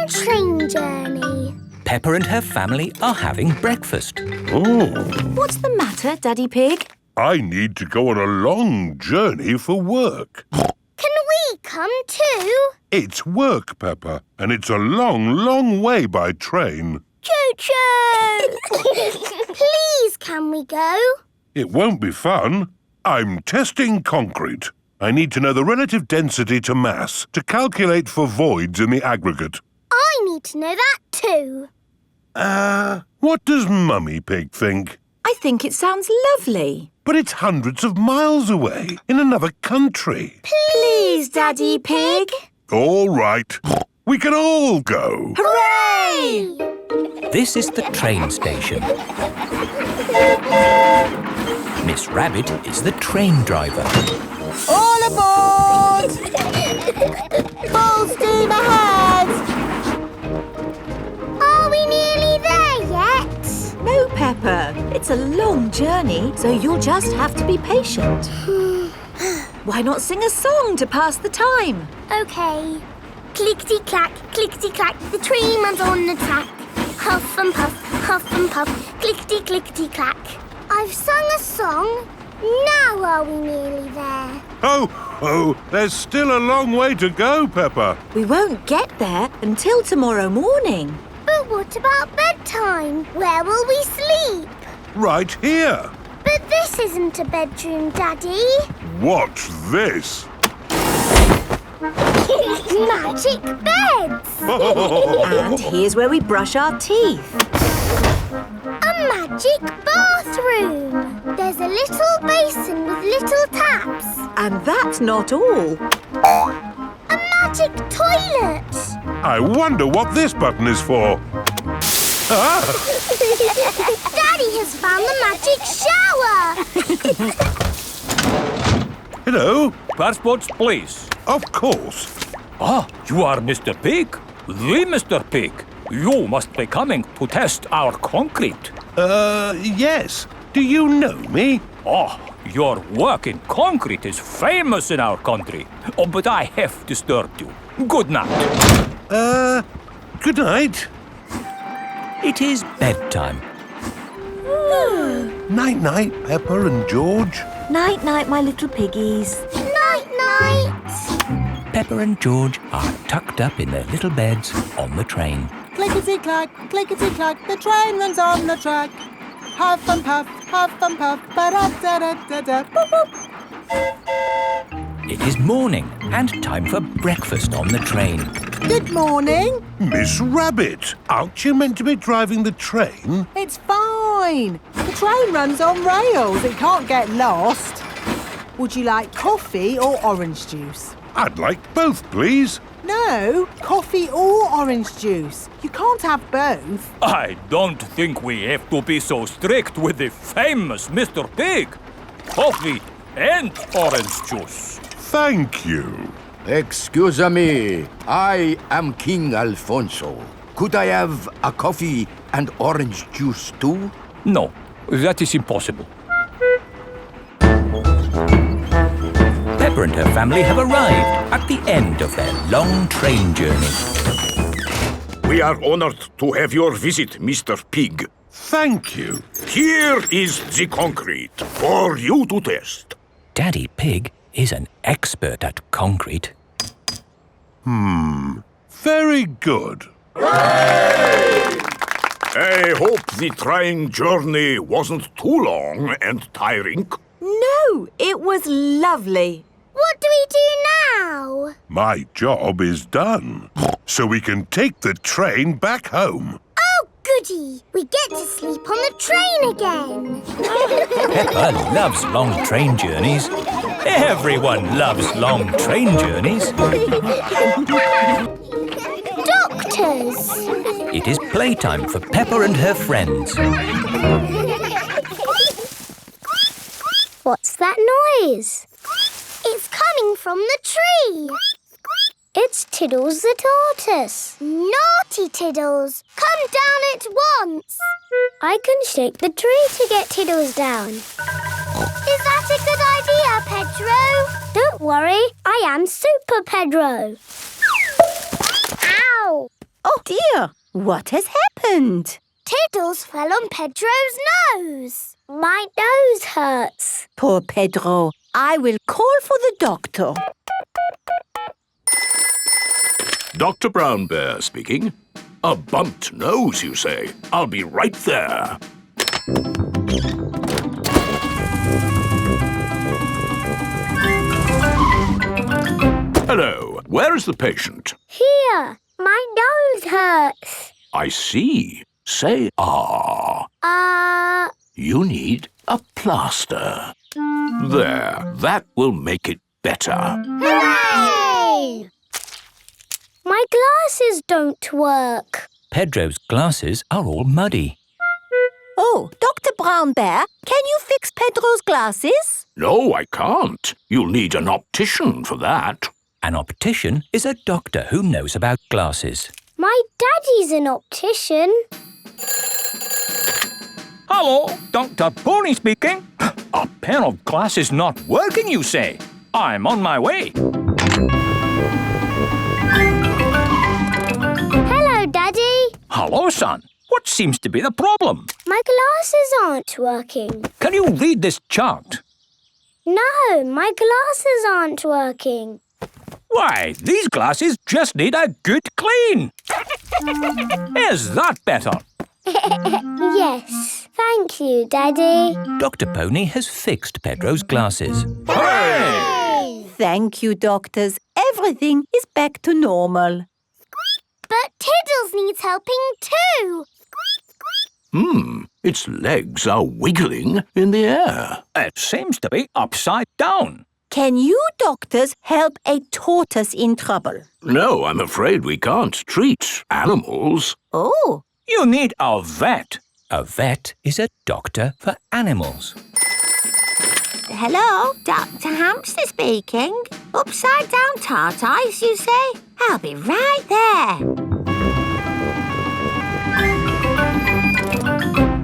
long train journey. Peppa and her family are having breakfast. Oh. What's the matter, Daddy Pig? I need to go on a long journey for work. Can we come too? It's work, Peppa, and it's a long, long way by train. Choo-choo! Please, can we go? It won't be fun. I'm testing concrete. I need to know the relative density to mass to calculate for voids in the aggregate. I need to know that too. What does Mummy Pig think? I think it sounds lovely. But it's hundreds of miles away, in another country. Please, Daddy Pig. All right. We can all go. Hooray! This is the train station. Miss Rabbit is the train driver. All aboard! Full steam ahead! Are we nearly there yet? No, Peppa. It's a long journey, so you'll just have to be patient. Why not sing a song to pass the time? OK. Clickety-clack, clickety-clack, the train runs on the track. Huff and puff, clickety-clickety-clack. I've sung a song. Now are we nearly there? Oh, there's still a long way to go, Peppa. We won't get there until tomorrow morning. But what about bedtime? Where will we sleep? Right here. But this isn't a bedroom, Daddy. Watch this. Magic beds! And here's where we brush our teeth. A magic bathroom! There's a little basin with little taps. And that's not all. A magic toilet! I wonder what this button is for. Daddy has found the magic shower! Hello. Passports, please. Of course. Ah, you are Mr. Pig? The Mr. Pig. You must be coming to test our concrete. Yes. Do you know me? Oh, your work in concrete is famous in our country. Oh, but I have disturbed you. Good night. Good night. It is bedtime. Night-night, Peppa and George. Night-night, my little piggies. Night-night! Peppa and George are tucked up in their little beds on the train. Clickety-clack, the train runs on the track. Huff and puff, ba-da-da-da-da, boop-boop. It is morning and time for breakfast on the train. Good morning. Miss Rabbit, aren't you meant to be driving the train? It's fine. The train runs on rails. It can't get lost. Would you like coffee or orange juice? I'd like both, please. No, coffee or orange juice. You can't have both. I don't think we have to be so strict with the famous Mr. Pig. Coffee and orange juice. Thank you. Excuse me, I am King Alfonso. Could I have a coffee and orange juice too? No, that is impossible. Peppa and her family have arrived at the end of their long train journey. We are honored to have your visit, Mr. Pig. Thank you. Here is the concrete for you to test. Daddy Pig is an expert at concrete. Very good. I hope the trying journey wasn't too long and tiring. No, it was lovely. What do we do now? My job is done. So we can take the train back home. Oh, goody! We get to sleep on the train again. Peppa loves long train journeys. Everyone loves long train journeys. Doctors! It is playtime for Peppa and her friends. What's that noise? It's coming from the tree. It's Tiddles the tortoise. Naughty Tiddles! Come down at once! I can shake the tree to get Tiddles down. Is that a good idea, Pedro? Don't worry, I am Super Pedro. Ow! Oh dear, what has happened? Tiddles fell on Pedro's nose. My nose hurts. Poor Pedro. I will call for the doctor. Dr. Brown Bear speaking. A bumped nose, you say? I'll be right there. Hello. Where is the patient? Here. My nose hurts. I see. Say ah. You need a plaster. There. That will make it better. Hooray! My glasses don't work. Pedro's glasses are all muddy. Oh, Dr. Brown Bear, can you fix Pedro's glasses? No, I can't. You'll need an optician for that. An optician is a doctor who knows about glasses. My daddy's an optician. Hello, Dr. Pony speaking. A pair of glasses not working, you say? I'm on my way. Hello, Daddy. Hello, son. What seems to be the problem? My glasses aren't working. Can you read this chart? No, my glasses aren't working. Why, these glasses just need a good clean. Is that better? Yes. Thank you, Daddy. Dr. Pony has fixed Pedro's glasses. Hooray! Thank you, doctors. Everything is back to normal. But Tiddles needs helping too. Its legs are wiggling in the air. It seems to be upside down. Can you doctors help a tortoise in trouble? No, I'm afraid we can't treat animals. Oh. You need a vet. A vet is a doctor for animals. Hello, Dr. Hamster speaking. Upside down tortoise, you say? I'll be right there.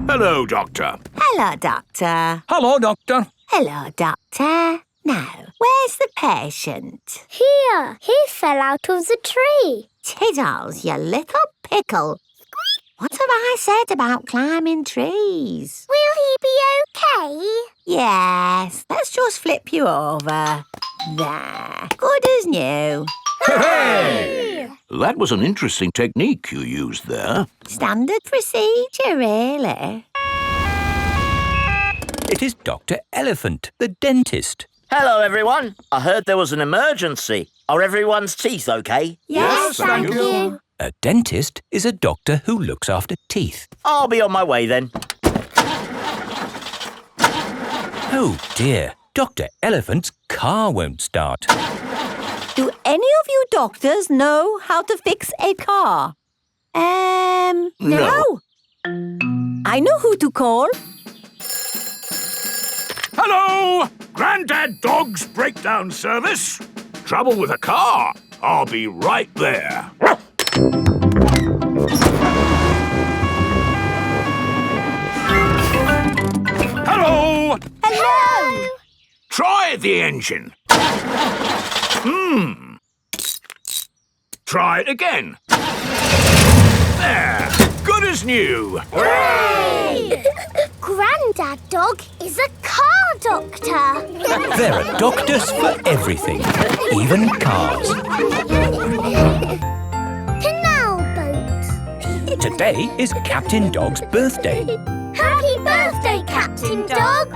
Hello, Doctor. Hello, Doctor. Hello, Doctor. Hello, Doctor. Now, where's the patient? Here. He fell out of the tree. Tiddles, you little pickle. What have I said about climbing trees? Will he be okay? Yes, let's just flip you over. There, good as new. Hooray! That was an interesting technique you used there. Standard procedure, really. It is Dr. Elephant, the dentist. Hello, everyone. I heard there was an emergency. Are everyone's teeth okay? Yes, thank you. A dentist is a doctor who looks after teeth. I'll be on my way then. Oh dear, Dr. Elephant's car won't start. Do any of you doctors know how to fix a car? No. I know who to call. Hello! Grandad Dog's breakdown service. Trouble with a car. I'll be right there. Hello! Hello! Try the engine. Try it again. There. Good as new. Hooray! Grandad Dog is a car doctor. There are doctors for everything, even cars. Canal boat. Today is Captain Dog's birthday. Happy birthday, Captain Dog.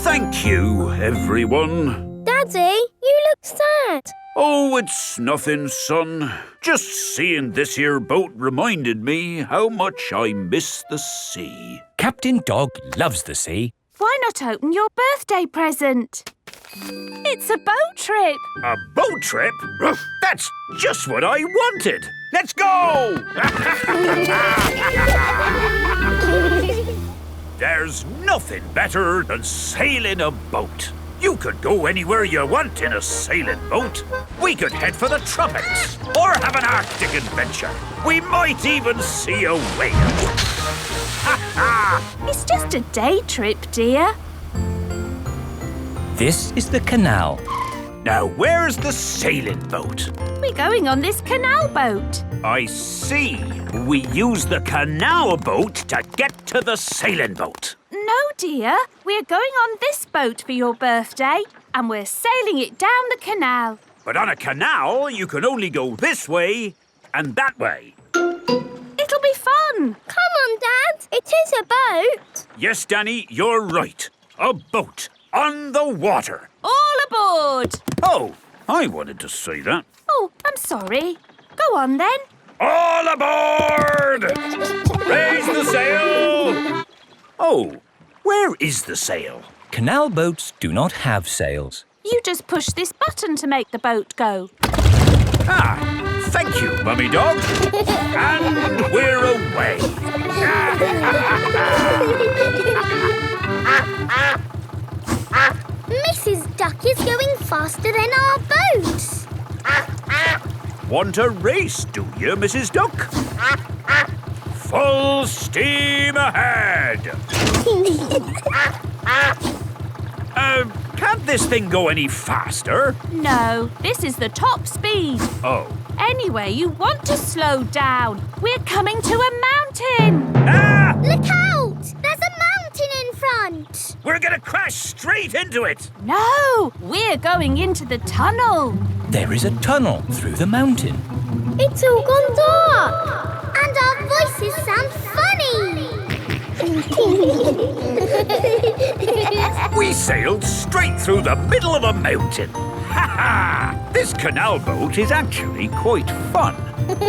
Thank you, everyone. Daddy, you look sad. Oh, it's nothing, son. Just seeing this here boat reminded me how much I miss the sea. Captain Dog loves the sea. Why not open your birthday present? It's a boat trip. A boat trip? That's just what I wanted. Let's go! There's nothing better than sailing a boat. You could go anywhere you want in a sailing boat. We could head for the tropics or have an Arctic adventure. We might even see a whale. It's just a day trip, dear. This is the canal. Now, where's the sailing boat? We're going on this canal boat. I see. We use the canal boat to get to the sailing boat. No, dear. We're going on this boat for your birthday, and we're sailing it down the canal. But on a canal, you can only go this way and that way. It'll be fun. Come on, Dad. It is a boat. Yes, Danny, you're right. A boat on the water. All aboard. Oh, I wanted to say that. Oh, I'm sorry. Go on, then. All aboard! Raise the sail! Oh, where is the sail? Canal boats do not have sails. You just push this button to make the boat go. Ah, thank you, Mummy Dog. And we're away. Mrs. Duck is going faster than our boat. Want a race, do you, Mrs. Duck? Full steam ahead! Can't this thing go any faster? No, this is the top speed. Oh. Anyway, you want to slow down. We're coming to a mountain. Ah! Look out! There's a mountain in front. We're gonna crash straight into it. No, we're going into the tunnel. There is a tunnel through the mountain. It's all gone dark. And our voices sound funny. We sailed straight through the middle of a mountain. Ha ha! This canal boat is actually quite fun. Look,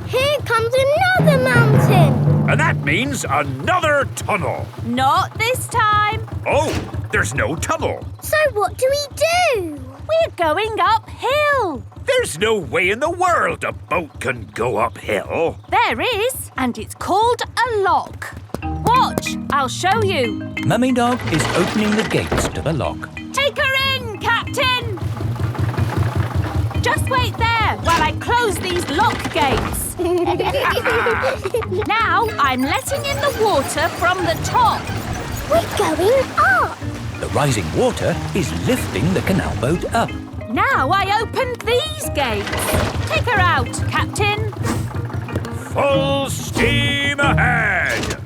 here comes another mountain. And that means another tunnel. Not this time. Oh, there's no tunnel. So what do we do? We're going uphill. There's no way in the world a boat can go uphill. There is, and it's called a lock. Watch, I'll show you. Mummy Dog is opening the gates to the lock. Take her in, Captain. Just wait there while I close these lock gates. Now I'm letting in the water from the top. We're going up. The rising water is lifting the canal boat up. Now I opened these gates. Take her out, Captain. Full steam ahead!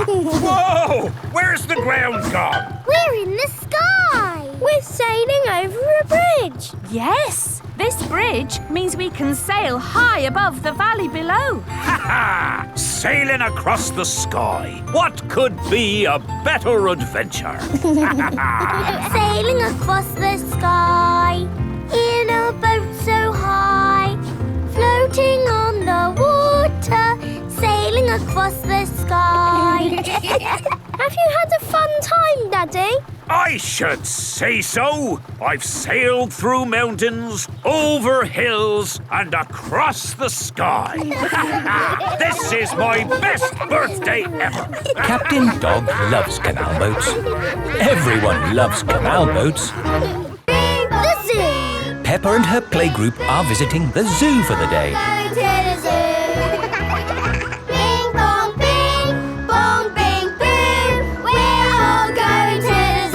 Whoa! Where's the ground gone? We're in the sky. We're sailing over a bridge. Yes, this bridge means we can sail high above the valley below. Ha ha! Sailing across the sky. What could be a better adventure? Sailing across the sky in a boat so high, floating on the water, sailing across the sky. Have you had a fun time, Daddy? I should say so. I've sailed through mountains, over hills, and across the sky. This is my best birthday ever. Captain Dog loves canal boats. Everyone loves canal boats. The zoo. Peppa and her playgroup are visiting the zoo for the day. Going to the zoo. Bing bong bing, bong bing boom. We're all going to the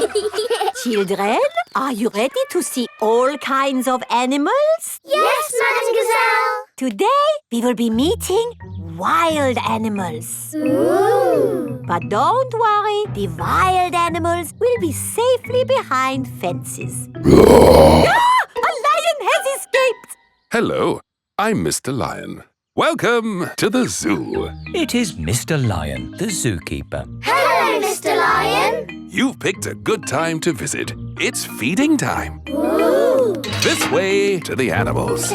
zoo. Children, are you ready to see all kinds of animals? Yes, Madame Gazelle. Today, we will be meeting wild animals. Ooh. But don't worry, the wild animals will be safely behind fences. A lion has escaped! Hello, I'm Mr. Lion. Welcome to the zoo. It is Mr. Lion, the zookeeper. Hello, Mr. Lion. You've picked a good time to visit. It's feeding time. Ooh. This way to the animals.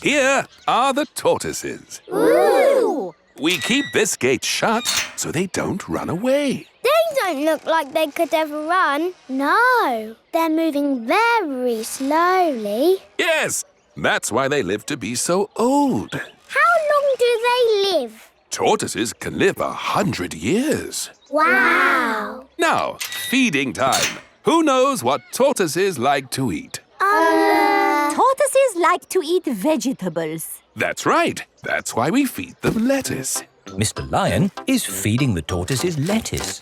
Here are the tortoises. Ooh. We keep this gate shut so they don't run away. They don't look like they could ever run. No, they're moving very slowly. Yes, that's why they live to be so old. How long do they live? Tortoises can live 100 years. Wow. Now, feeding time. Who knows what tortoises like to eat? Tortoises like to eat vegetables. That's right. That's why we feed them lettuce. Mr. Lion is feeding the tortoises lettuce.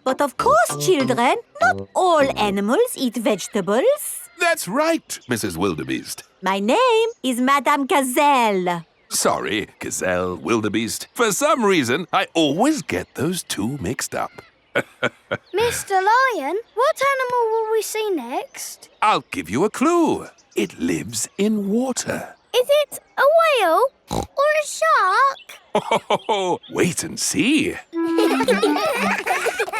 But of course, children, not all animals eat vegetables. That's right, Mrs. Wildebeest. My name is Madame Gazelle. Sorry, Gazelle, Wildebeest. For some reason, I always get those two mixed up. Mr. Lion, what animal will we see next? I'll give you a clue. It lives in water. Is it a whale or a shark? Wait and see.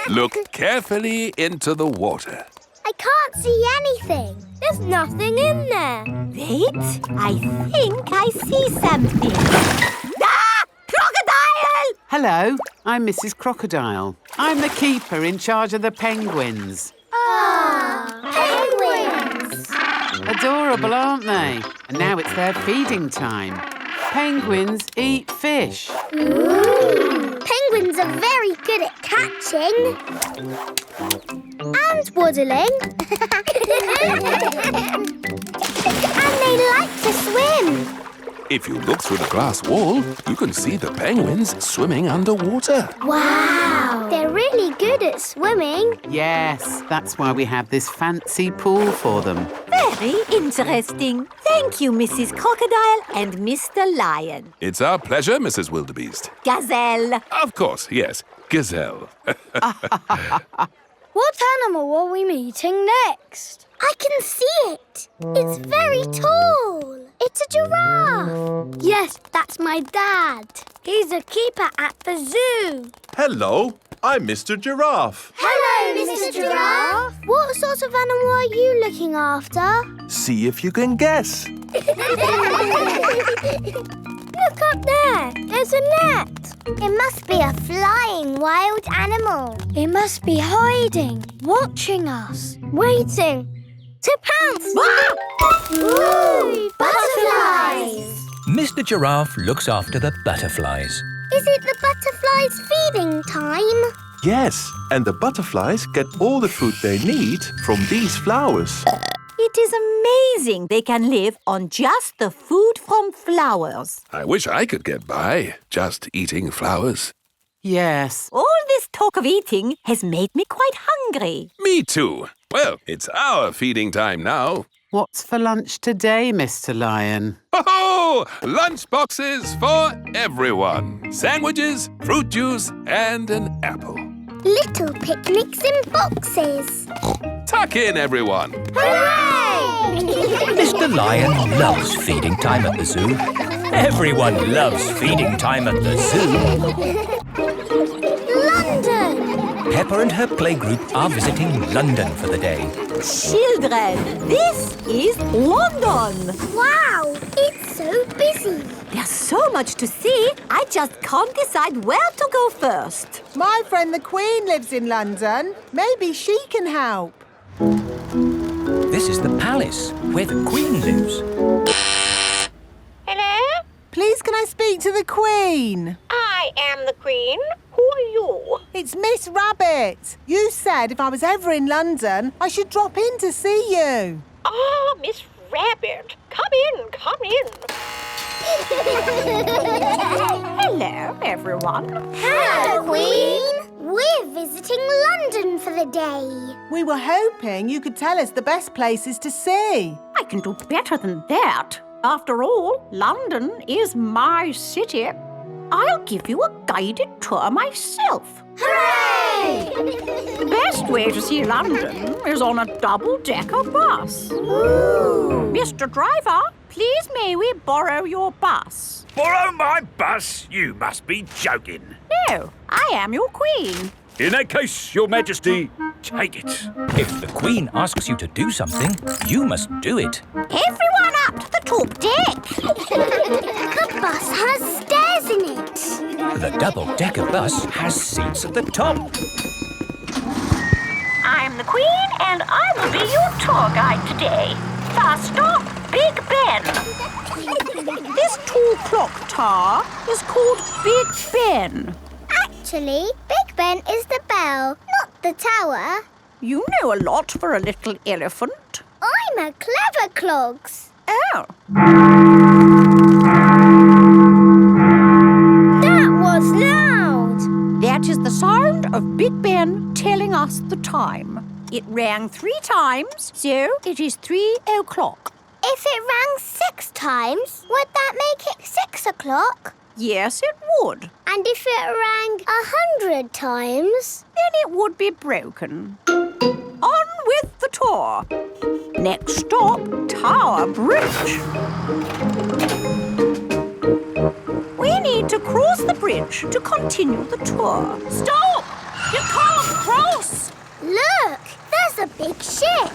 Look carefully into the water. I can't see anything. There's nothing in there. Wait, I think I see something. Ah! Crocodile! Hello, I'm Mrs. Crocodile. I'm the keeper in charge of the penguins. Penguins! Adorable, aren't they? And now it's their feeding time. Penguins eat fish. Ooh. Penguins are very good at catching. And waddling. And they like to swim. If you look through the glass wall, you can see the penguins swimming underwater. Wow! They're really good at swimming. Yes, that's why we have this fancy pool for them. Very interesting. Thank you, Mrs. Crocodile and Mr. Lion. It's our pleasure, Mrs. Wildebeest. Gazelle. Of course, yes. Gazelle. What animal are we meeting next? I can see it. It's very tall. It's a giraffe. Yes, that's my dad. He's a keeper at the zoo. Hello, I'm Mr. Giraffe. Hello, Mr. Giraffe. What sort of animal are you looking after? See if you can guess. Look up there. There's a net. It must be a flying wild animal. It must be hiding, watching us, waiting to pounce. Ooh, butterflies! Mr. Giraffe looks after the butterflies. Is it the butterflies' feeding time? Yes, and the butterflies get all the food they need from these flowers. It is amazing they can live on just the food from flowers. I wish I could get by just eating flowers. Yes. All this talk of eating has made me quite hungry. Me too. Well, it's our feeding time now. What's for lunch today, Mr. Lion? Oh, lunch boxes for everyone. Sandwiches, fruit juice, and an apple. Little picnics in boxes. Tuck in, everyone. Hooray! Mr. Lion loves feeding time at the zoo. Everyone loves feeding time at the zoo. London! Peppa and her playgroup are visiting London for the day. Children, this is London. Wow, it's so busy. There's so much to see, I just can't decide where to go first. My friend the Queen lives in London. Maybe she can help. This is the palace where the Queen lives. Hello? Please, can I speak to the Queen? I am the Queen. Who are you? It's Miss Rabbit. You said if I was ever in London, I should drop in to see you. Oh, Miss Rabbit. Come in, come in. Hello, everyone. Hello, Queen. We're visiting London for the day. We were hoping you could tell us the best places to see. I can do better than that. After all, London is my city. I'll give you a guided tour myself. Hooray! The best way to see London is on a double-decker bus. Ooh. Mr. Driver, please may we borrow your bus? Borrow my bus? You must be joking. No, I am your queen. In that case, Your Majesty, take it. If the Queen asks you to do something, you must do it. Everyone up to the top deck. The bus has stairs in it. The double-decker bus has seats at the top. I'm the Queen, and I will be your tour guide today. First stop, Big Ben. This tall clock tower is called Big Ben. Actually, Big Ben is the bell, not the tower. You know a lot for a little elephant. I'm a clever clogs. Oh. That was loud. There That is the sound of Big Ben telling us the time. It rang 3 times, so it is 3 o'clock. If it rang 6 times, would that make it 6 o'clock? Yes, it would. And if it rang 100 times? Then it would be broken. On with the tour. Next stop, Tower Bridge. We need to cross the bridge to continue the tour. Stop! You can't cross! Look, there's a big ship.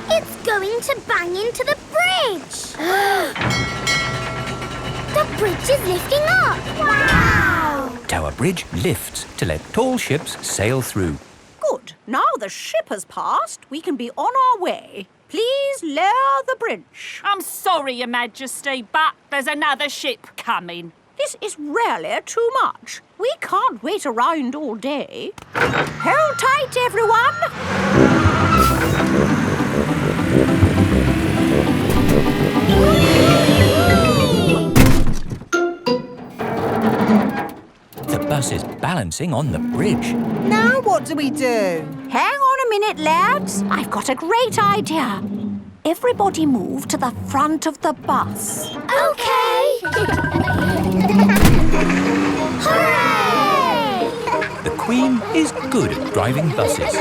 It's going to bang into the bridge. The bridge is lifting up. Wow! Tower Bridge lifts to let tall ships sail through. Good. Now the ship has passed, we can be on our way. Please lower the bridge. I'm sorry, Your Majesty, but there's another ship coming. This is really too much. We can't wait around all day. Hold tight, everyone. The bus is balancing on the bridge. Now what do we do? Hang on a minute, lads. I've got a great idea. Everybody move to the front of the bus. OK! Hooray! The Queen is good at driving buses.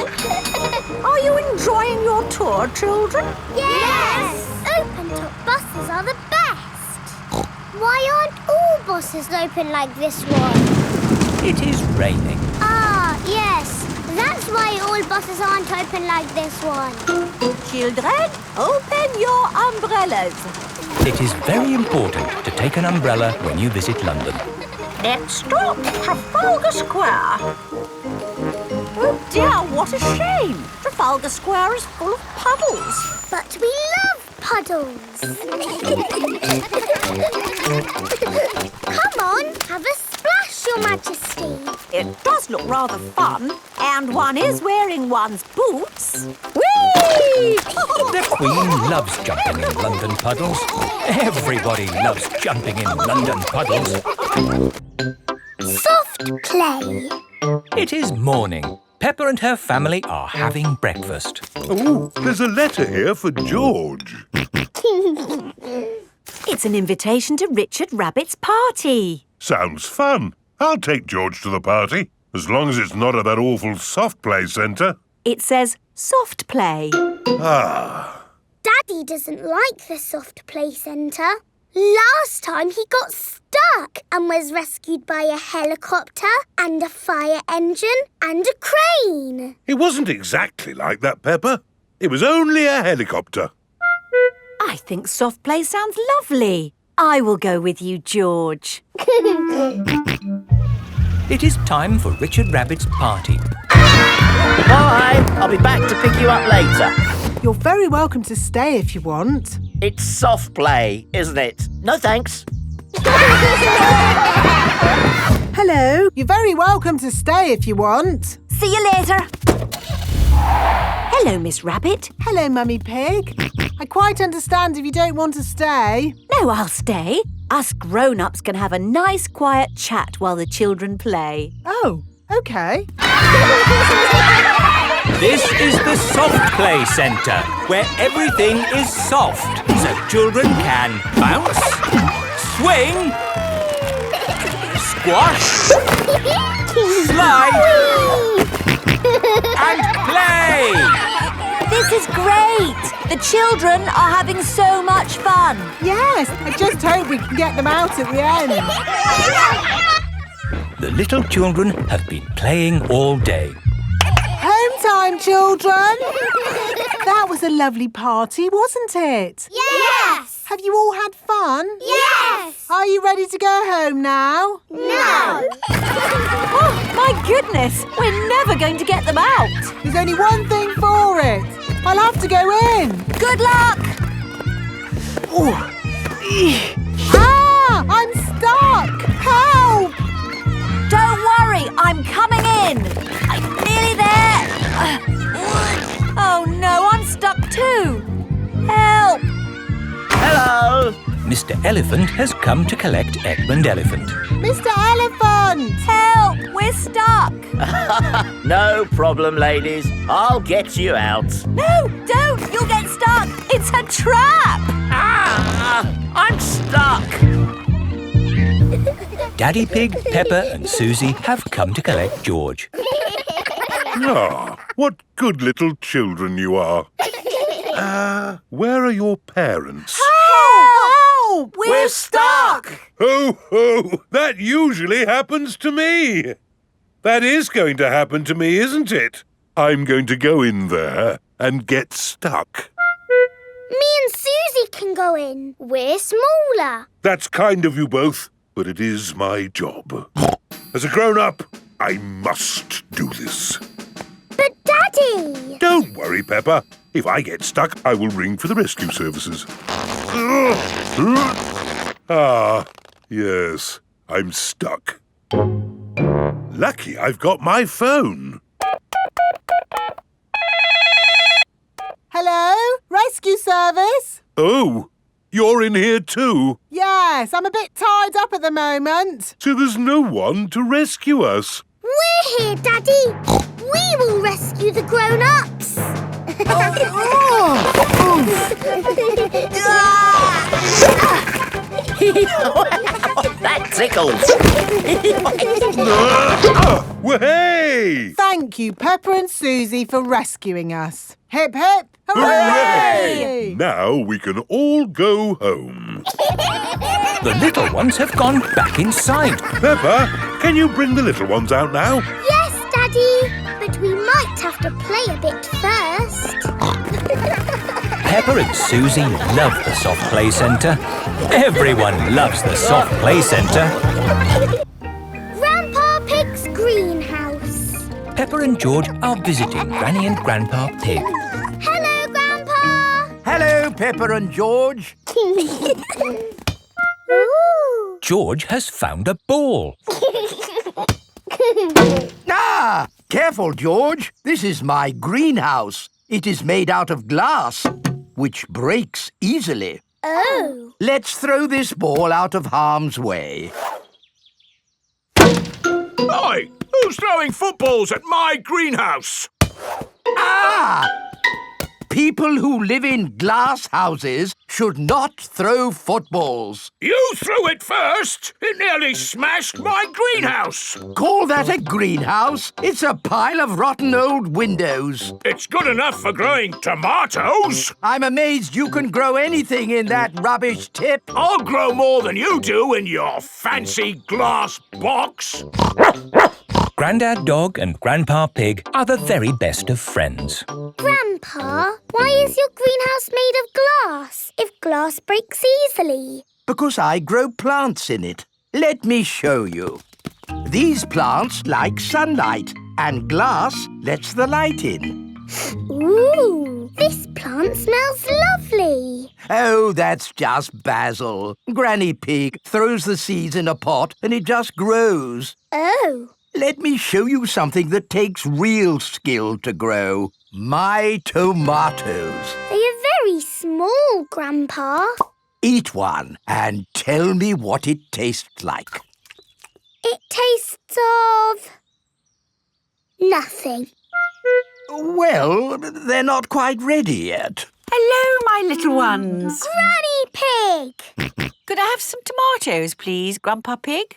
Are you enjoying your tour, children? Yes! Open-top buses are the best. Why aren't all buses open like this one? It is raining. Ah, yes. That's why all buses aren't open like this one. Children, open your umbrellas. It is very important to take an umbrella when you visit London. Next stop, Trafalgar Square. Oh dear, what a shame. Trafalgar Square is full of puddles. But we love puddles. Come on, have a splash, Your Majesty. It does look rather fun. And one is wearing one's boots. Whee! The Queen loves jumping in London puddles. Everybody loves jumping in London puddles. Soft play. It is morning. Peppa and her family are having breakfast. Oh, there's a letter here for George. It's an invitation to Richard Rabbit's party. Sounds fun. I'll take George to the party, as long as it's not at that awful soft play centre. It says soft play. Ah. Daddy doesn't like the soft play centre. Last time he got stuck and was rescued by a helicopter and a fire engine and a crane. It wasn't exactly like that, Peppa. It was only a helicopter. I think soft play sounds lovely. I will go with you, George. It is time for Richard Rabbit's party. Bye! I'll be back to pick you up later. You're very welcome to stay if you want. It's soft play, isn't it? No thanks. Hello. You're very welcome to stay if you want. See you later. Hello, Miss Rabbit. Hello, Mummy Pig. I quite understand if you don't want to stay. No, I'll stay. Us grown-ups can have a nice quiet chat while the children play. Oh, OK. This is the soft play centre, where everything is soft, so children can bounce, swing, squash, slide, and play. This is great. The children are having so much fun. Yes, I just hope we can get them out at the end. The little children have been playing all day. Home time, children. That was a lovely party, wasn't it? Yes. Have you all had fun? Yes. Are you ready to go home now? No. Oh, my goodness. We're never going to get them out. There's only one thing for it. I'll have to go in. Good luck. Ah! I'm stuck. Help! Don't worry, I'm coming in. I'm nearly there. Oh no, I'm stuck too. Help! Hello! Mr. Elephant has come to collect Edmund Elephant. Mr. Elephant! Help! We're stuck! No problem, ladies. I'll get you out. No, don't! You'll get stuck! It's a trap! Ah! I'm stuck. Daddy Pig, Peppa and Susie have come to collect George. Ah, what good little children you are. Where are your parents? Help! We're stuck! Ho, ho! That usually happens to me. That is going to happen to me, isn't it? I'm going to go in there and get stuck. Me and Susie can go in. We're smaller. That's kind of you both, but it is my job. As a grown-up, I must do this. But Daddy! Don't worry, Peppa. If I get stuck, I will ring for the rescue services. Ah, yes, I'm stuck. Lucky I've got my phone. Hello? Rescue service? Oh, you're in here too? Yes, I'm a bit tied up at the moment. So there's no one to rescue us. We're here, Daddy. We will rescue the grown-ups. That tickles. Hey! Thank you, Peppa and Susie, for rescuing us. Hip, hip, hooray! Now we can all go home. The little ones have gone back inside. Peppa, can you bring the little ones out now? Yes, Daddy. But we might have to play a bit first. Peppa and Susie love the soft play centre. Everyone loves the soft play centre. Grandpa Pig's greenhouse. Peppa and George are visiting Granny and Grandpa Pig. Hello, Grandpa. Hello, Peppa and George. Ooh. George has found a ball. Ah! Careful, George. This is my greenhouse. It is made out of glass, which breaks easily. Oh. Let's throw this ball out of harm's way. Oi! Who's throwing footballs at my greenhouse? Ah! People who live in glass houses should not throw footballs. You threw it first! It nearly smashed my greenhouse! Call that a greenhouse? It's a pile of rotten old windows. It's good enough for growing tomatoes! I'm amazed you can grow anything in that rubbish tip. I'll grow more than you do in your fancy glass box! Grandad Dog and Grandpa Pig are the very best of friends. Grandpa, why is your greenhouse made of glass if glass breaks easily? Because I grow plants in it. Let me show you. These plants like sunlight, and glass lets the light in. Ooh, this plant smells lovely. Oh, that's just basil. Granny Pig throws the seeds in a pot and it just grows. Oh. Let me show you something that takes real skill to grow. My tomatoes. They are very small, Grandpa. Eat one and tell me what it tastes like. It tastes of... nothing. Well, they're not quite ready yet. Hello, my little ones. Granny Pig! Could I have some tomatoes, please, Grandpa Pig?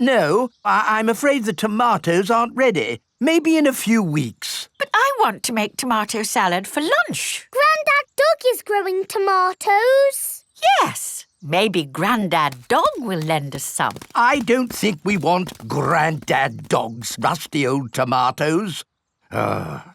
No. I'm afraid the tomatoes aren't ready. Maybe in a few weeks. But I want to make tomato salad for lunch. Grandad Dog is growing tomatoes. Yes. Maybe Grandad Dog will lend us some. I don't think we want Grandad Dog's rusty old tomatoes. Cooey!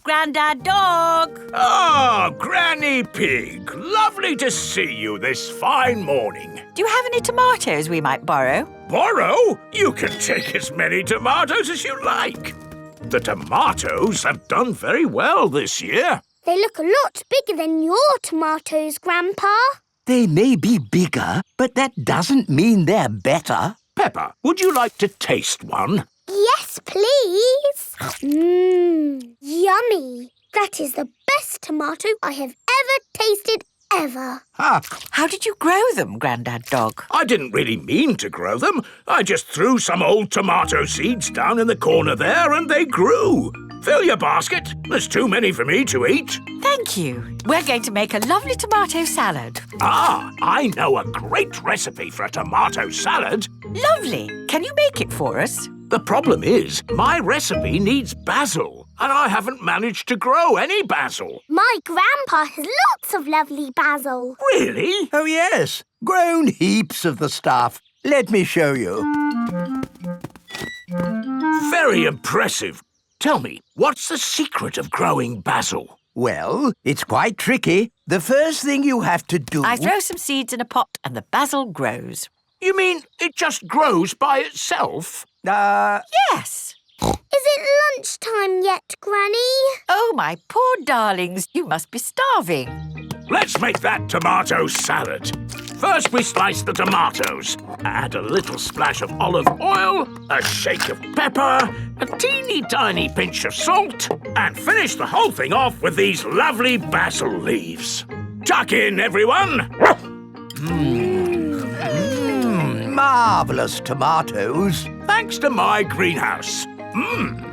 Grandad Dog! Ah, Granny Pig. Lovely to see you this fine morning. Do you have any tomatoes we might borrow? Borrow? You can take as many tomatoes as you like. The tomatoes have done very well this year. They look a lot bigger than your tomatoes, Grandpa. They may be bigger, but that doesn't mean they're better. Peppa, would you like to taste one? Yes, please. Mmm, yummy. That is the best tomato I have ever tasted ever. How did you grow them, Grandad Dog? I didn't really mean to grow them. I just threw some old tomato seeds down in the corner there and they grew. Fill your basket. There's too many for me to eat. Thank you. We're going to make a lovely tomato salad. Ah, I know a great recipe for a tomato salad. Lovely. Can you make it for us? The problem is, my recipe needs basil, and I haven't managed to grow any basil. My grandpa has lots of lovely basil. Really? Oh, yes. Grown heaps of the stuff. Let me show you. Very impressive. Tell me, what's the secret of growing basil? Well, it's quite tricky. The first thing you have to do... I throw some seeds in a pot and the basil grows. You mean it just grows by itself? Yes. Is it lunchtime yet, Granny? Oh, my poor darlings, you must be starving. Let's make that tomato salad. First, we slice the tomatoes. Add a little splash of olive oil, a shake of pepper, a teeny tiny pinch of salt, and finish the whole thing off with these lovely basil leaves. Tuck in, everyone. Marvellous tomatoes. Thanks to my greenhouse.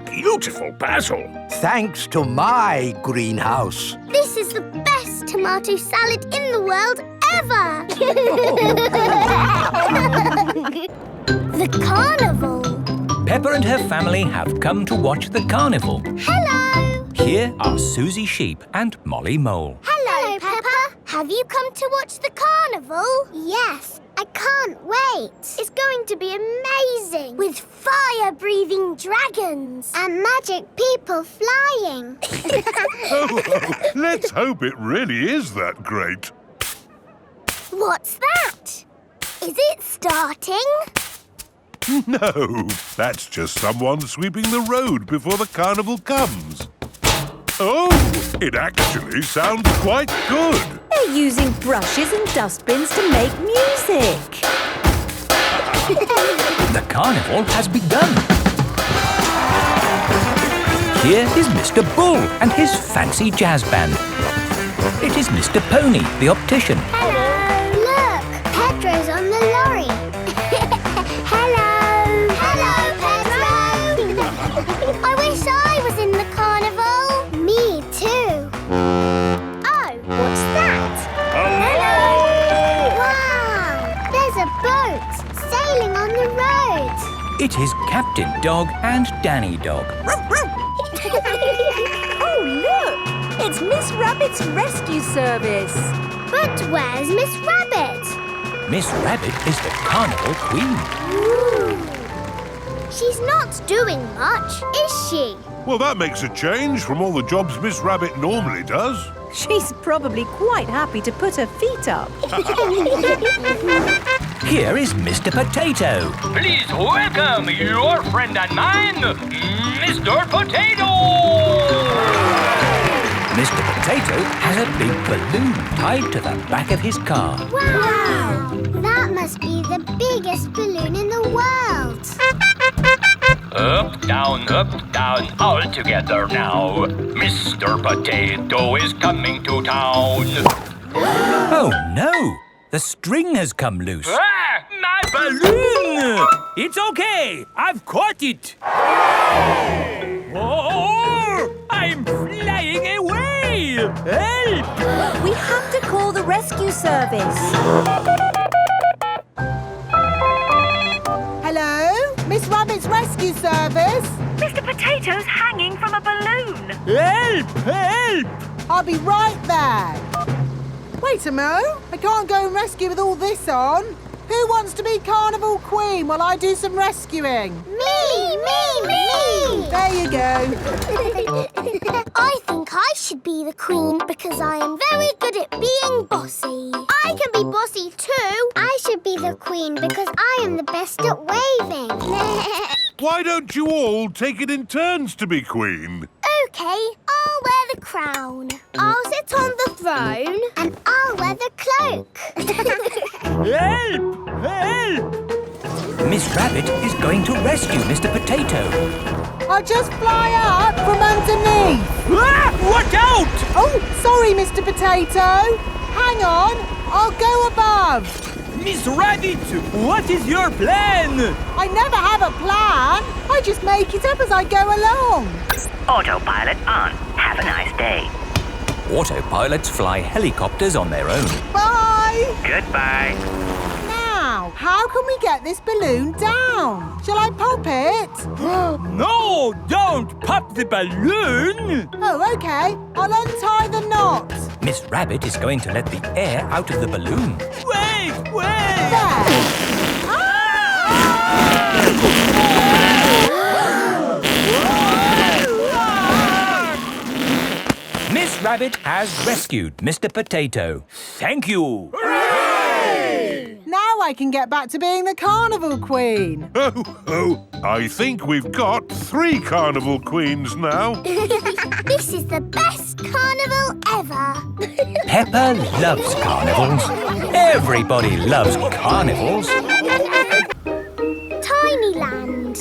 Beautiful basil. Thanks to my greenhouse. This is the best tomato salad in the world ever. The carnival. Peppa and her family have come to watch the carnival. Hello. Here are Susie Sheep and Molly Mole. Hello, Peppa. Have you come to watch the carnival? Yes. I can't wait. It's going to be amazing. With fire-breathing dragons. And magic people flying. Let's hope it really is that great. What's that? Is it starting? No, that's just someone sweeping the road before the carnival comes. Oh, it actually sounds quite good. They're using brushes and dustbins to make music. The carnival has begun. Here is Mr. Bull and his fancy jazz band. It is Mr. Pony, the optician. Hello. Look, Pedro's on the lorry. Hello. Hello, Pedro. I wish I was in the carnival. Me too. Oh, what's that? Hello. Wow, there's a boat sailing on the road. It is Captain Dog and Danny Dog. Oh, look! It's Miss Rabbit's rescue service. But where's Miss Rabbit? Miss Rabbit is the carnival queen. Ooh. She's not doing much, is she? Well, that makes a change from all the jobs Miss Rabbit normally does. She's probably quite happy to put her feet up. Here is Mr. Potato. Please welcome your friend and mine, Mr. Potato! Mr. Potato has a big balloon tied to the back of his car. Wow! That must be the biggest balloon in the world. Up, down, all together now. Mr. Potato is coming to town. Oh, no! The string has come loose. Ah, my balloon! It's okay. I've caught it. Oh, I'm flying away. Help! We have to call the rescue service. Hello? Miss Rabbit's rescue service? Mr. Potato's hanging from a balloon. Help! Help! I'll be right there. Wait a mo. I can't go and rescue with all this on. Who wants to be Carnival Queen while I do some rescuing? Me! There you go. I think I should be the queen because I am very good at being bossy. I can be bossy too. I should be the queen because I am the best at waving. Why don't you all take it in turns to be queen? OK, I'll wear the crown. I'll sit on the throne. And I'll wear the cloak. Help! Help! Miss Rabbit is going to rescue Mr. Potato. I'll just fly up from underneath. Ah! Watch out! Oh, sorry, Mr. Potato. Hang on, I'll go above. Miss Rabbit, what is your plan? I never have a plan. I just make it up as I go along. Autopilot on. Have a nice day. Autopilots fly helicopters on their own. Bye. Goodbye. Now, how can we get this balloon down? Shall I pop it? No, don't pop the balloon! Oh, OK. I'll untie the knot. Miss Rabbit is going to let the air out of the balloon. Wait! There. Miss Rabbit has rescued Mr. Potato. Thank you! Now I can get back to being the carnival queen. Oh, I think we've got 3 carnival queens now. This is the best carnival ever. Peppa loves carnivals. Everybody loves carnivals. Tinyland.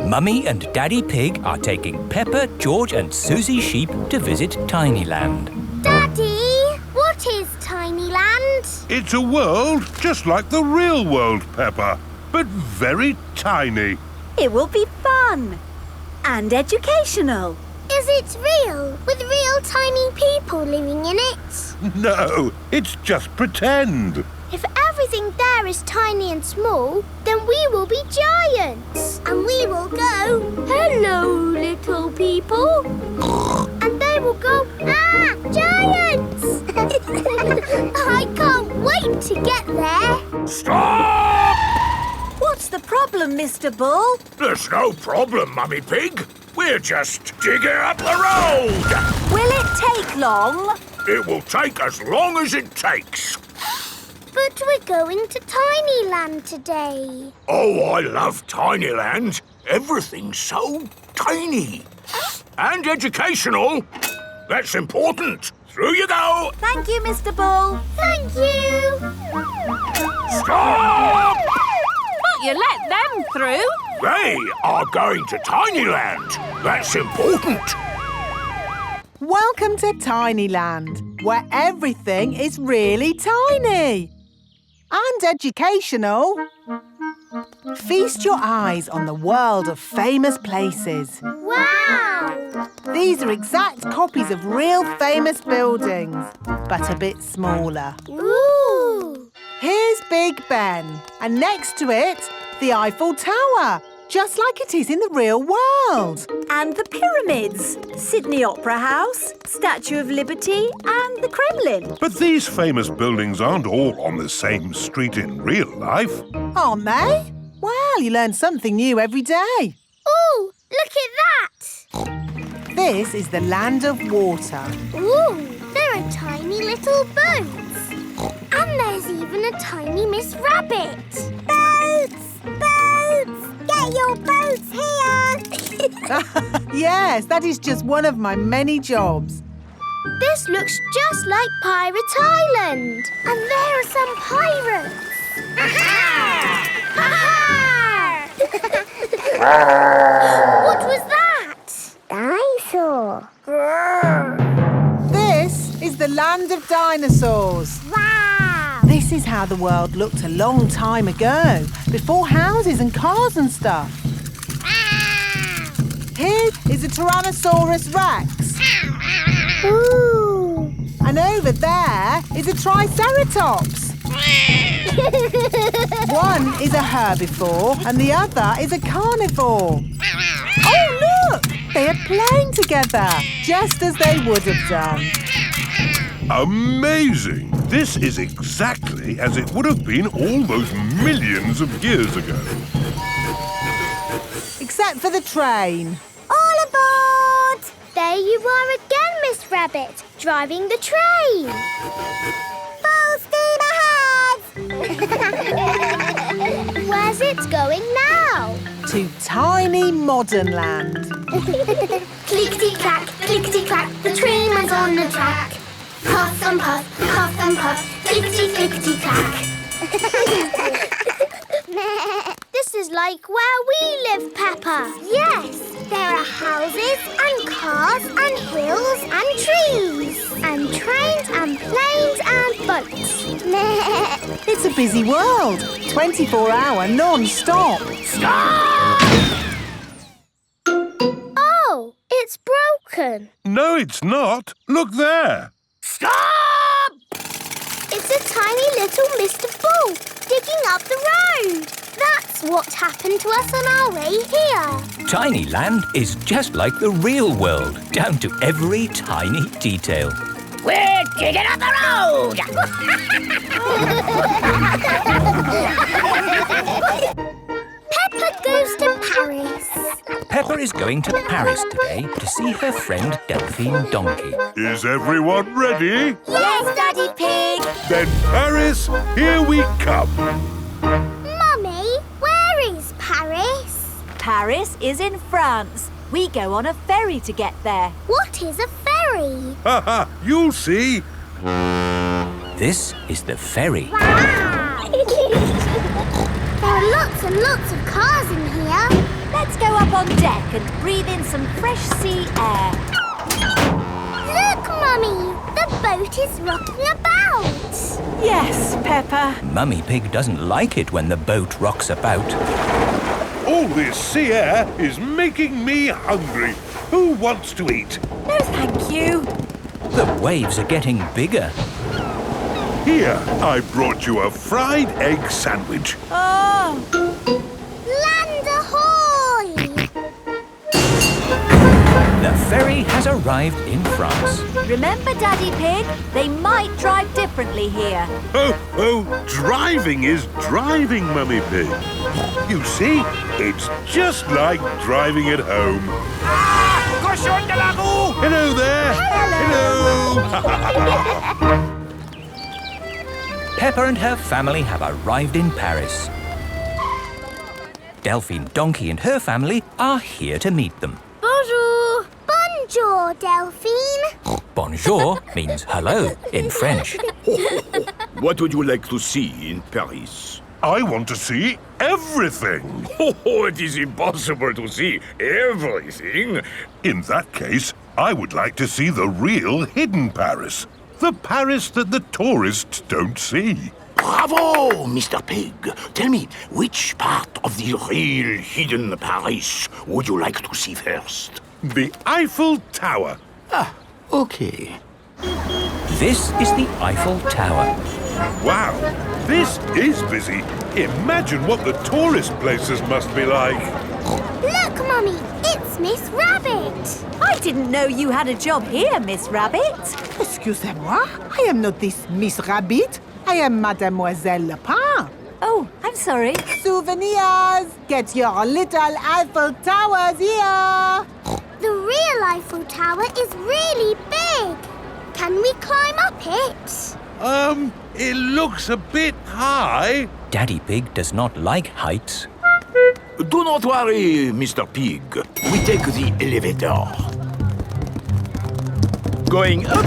Mummy and Daddy Pig are taking Peppa, George and Susie Sheep to visit Tinyland. Daddy, what is Tinyland? It's a world just like the real world, Peppa, but very tiny. It will be fun and educational. Is it real, with real tiny people living in it? No, it's just pretend. If everything there is tiny and small, then we will be giants. And we will go, hello, little people. And they will go, ah, giants! I can't wait to get there. Stop! What's the problem, Mr. Bull? There's no problem, Mummy Pig. We're just digging up the road. Will it take long? It will take as long as it takes. But we're going to Tinyland today. Oh, I love Tinyland. Everything's so tiny. And educational. That's important. Through you go. Thank you, Mr. Bull. Thank you. Stop! But you let them through. They are going to Tinyland. That's important. Welcome to Tinyland, where everything is really tiny. And educational. Feast your eyes on the world of famous places. Wow! These are exact copies of real famous buildings, but a bit smaller. Ooh! Here's Big Ben, and next to it, the Eiffel Tower, just like it is in the real world. And the pyramids, Sydney Opera House, Statue of Liberty and the Kremlin. But these famous buildings aren't all on the same street in real life. Aren't they? Well, you learn something new every day. Ooh, look at that! This is the land of water. Ooh, there are tiny little boats. And there's even a tiny Miss Rabbit. Boats! Boats! Get your boats here! Yes, that is just one of my many jobs. This looks just like Pirate Island. And there are some pirates. What was that? Dinosaur. This is the land of dinosaurs. Wow! This is how the world looked a long time ago, before houses and cars and stuff. Here is a Tyrannosaurus Rex. Ooh! And over there is a Triceratops. One is a herbivore and the other is a carnivore. Oh, look! They are playing together, just as they would have done. Amazing! This is exactly as it would have been all those millions of years ago. Except for the train. All aboard! There you are again, Miss Rabbit, driving the train. Full steam ahead! Where's it going now? To tiny modern land. Clickety-clack, clickety-clack, the train went on the track. Puff and puff, clickety-clickety-clack. This is like where we live, Peppa. Yes, there are houses and cars and hills and trees and trains and planes and boats. It's a busy world. 24-hour non-stop. Stop! Oh, it's broken. No, it's not. Look there. Stop! It's a tiny little Mr. Bull digging up the road. That's what happened to us on our way here. Tinyland is just like the real world, down to every tiny detail. We're digging up the road! Peppa goes to Paris. Peppa is going to Paris today to see her friend Delphine Donkey. Is everyone ready? Yes, Daddy Pig. Then Paris, here we come. Mummy, where is Paris? Paris is in France. We go on a ferry to get there. What is a ferry? Ha ha, you'll see. This is the ferry. Wow! There are lots and lots of cars in here. Let's go up on deck and breathe in some fresh sea air. Look, Mummy! The boat is rocking about. Yes, Peppa. Mummy Pig doesn't like it when the boat rocks about. All this sea air is making me hungry. Who wants to eat? No, thank you. The waves are getting bigger. Here, I brought you a fried egg sandwich. Oh! Land ahoy! The ferry has arrived in France. Remember, Daddy Pig? They might drive differently here. Oh, driving is driving, Mummy Pig. You see, it's just like driving at home. Cochon de la roue! Hello there! Hello! Peppa and her family have arrived in Paris. Delphine Donkey and her family are here to meet them. Bonjour! Bonjour, Delphine. Bonjour means hello in French. What would you like to see in Paris? I want to see everything. Oh, it is impossible to see everything. In that case, I would like to see the real hidden Paris. The Paris that the tourists don't see. Bravo, Mr. Pig. Tell me, which part of the real hidden Paris would you like to see first? The Eiffel Tower. Ah, okay. This is the Eiffel Tower. Wow, this is busy. Imagine what the tourist places must be like. Look, Mummy, it's Miss Rabbit. I didn't know you had a job here, Miss Rabbit. Excusez-moi, I am not this Miss Rabbit. I am Mademoiselle Lapin. Oh, I'm sorry. Souvenirs! Get your little Eiffel Towers here! The real Eiffel Tower is really big. Can we climb up it? It looks a bit high. Daddy Pig does not like heights. Do not worry, Mr. Pig. We take the elevator. Going up.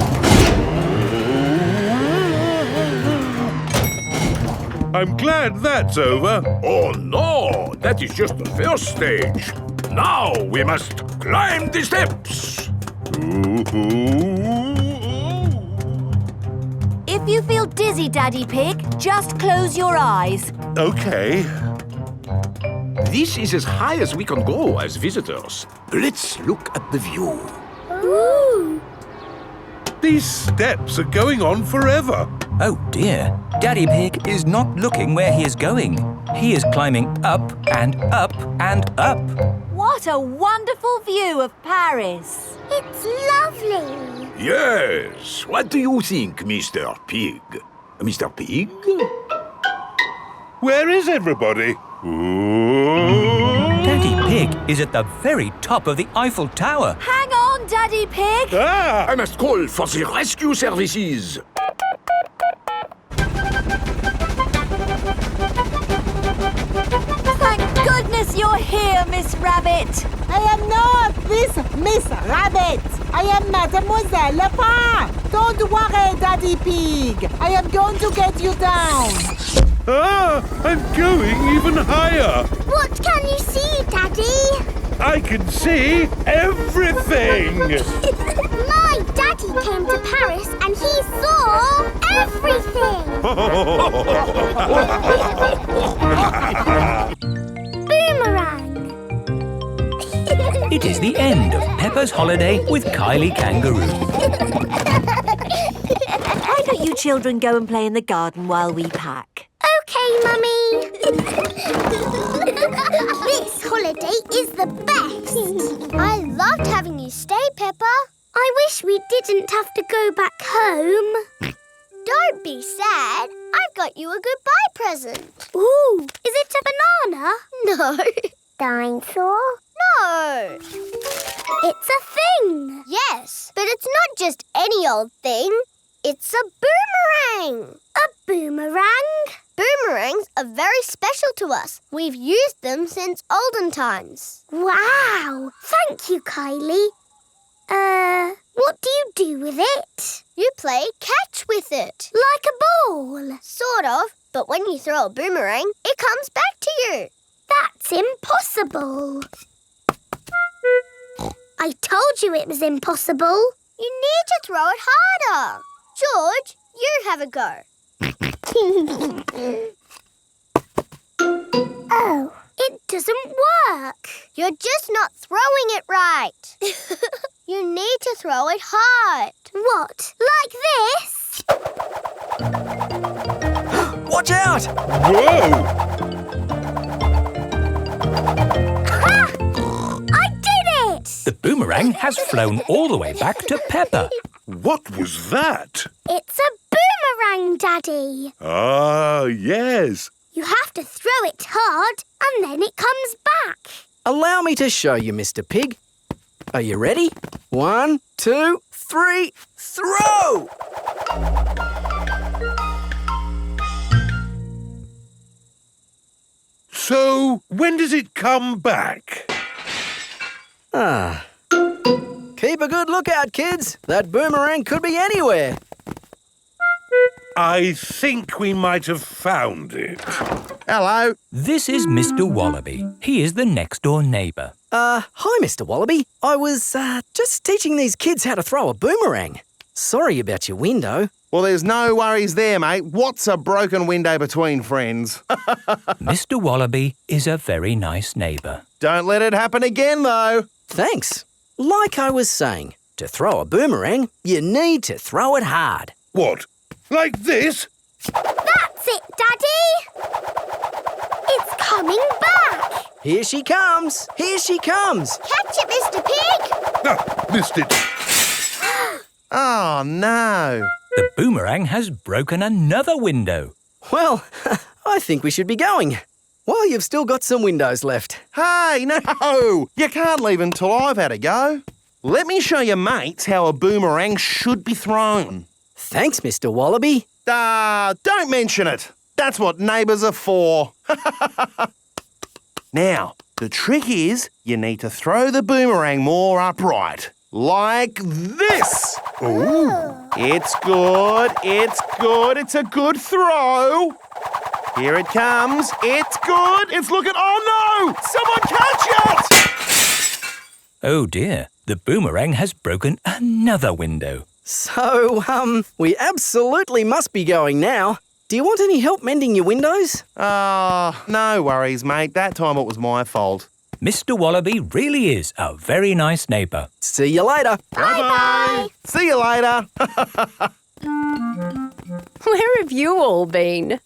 I'm glad that's over. Oh no, that is just the first stage. Now we must climb the steps. If you feel dizzy, Daddy Pig, just close your eyes. Okay. This is as high as we can go as visitors. Let's look at the view. Ooh. These steps are going on forever. Oh dear, Daddy Pig is not looking where he is going. He is climbing up and up and up. What a wonderful view of Paris. It's lovely. Yes. What do you think, Mr. Pig? Mr. Pig? Where is everybody? Daddy Pig is at the very top of the Eiffel Tower. Hang on, Daddy Pig. Ah! I must call for the rescue services. Thank goodness you're here, Miss Rabbit. I am not this Miss Rabbit. I am Mademoiselle Lapin. Don't worry, Daddy Pig. I am going to get you down. Ah, I'm going even higher. What can you see, Daddy? I can see everything. My Daddy came to Paris and he saw everything! Boomerang! It is the end of Peppa's holiday with Kylie Kangaroo. Why don't you children go and play in the garden while we pack? Okay, Mummy. This holiday is the best. I loved having you stay, Peppa. I wish we didn't have to go back home. Don't be sad. I've got you a goodbye present. Ooh, is it a banana? No. Dinosaur? No. It's a thing. Yes, but it's not just any old thing. It's a boomerang. A boomerang? Boomerangs are very special to us. We've used them since olden times. Wow! Thank you, Kylie. What do you do with it? You play catch with it. Like a ball? Sort of, but when you throw a boomerang, it comes back to you. That's impossible. I told you it was impossible. You need to throw it harder. George, you have a go. Oh, it doesn't work. You're just not throwing it right. You need to throw it hard. What, like this? Watch out! Whoa! Ha! I did it! The boomerang has flown all the way back to Peppa. What was that? It's a boomerang, Daddy. Ah, yes. You have to throw it hard and then it comes back. Allow me to show you, Mr. Pig. Are you ready? 1, 2, 3, throw! So, when does it come back? Keep a good lookout, kids. That boomerang could be anywhere. I think we might have found it. Hello. This is Mr. Wallaby. He is the next-door neighbour. Hi, Mr. Wallaby. I was, just teaching these kids how to throw a boomerang. Sorry about your window. Well, there's no worries there, mate. What's a broken window between friends? Mr. Wallaby is a very nice neighbour. Don't let it happen again, though. Thanks. Like I was saying, to throw a boomerang, you need to throw it hard. What? Like this? That's it, Daddy. It's coming back. Here she comes. Here she comes. Catch it, Mr. Pig. Ah, missed it. Oh, no. The boomerang has broken another window. Well, I think we should be going. Well, you've still got some windows left. Hey, no! You can't leave until I've had a go. Let me show your mates how a boomerang should be thrown. Thanks, Mr. Wallaby. Don't mention it. That's what neighbours are for. Now, the trick is you need to throw the boomerang more upright. Like this. Ooh. It's good. It's good. It's a good throw. Here it comes. It's good. It's looking... Oh, no! Someone catch it! Oh, dear. The boomerang has broken another window. So, we absolutely must be going now. Do you want any help mending your windows? No worries, mate. That time it was my fault. Mr. Wallaby really is a very nice neighbour. See you later. Bye-bye. See you later. Where have you all been?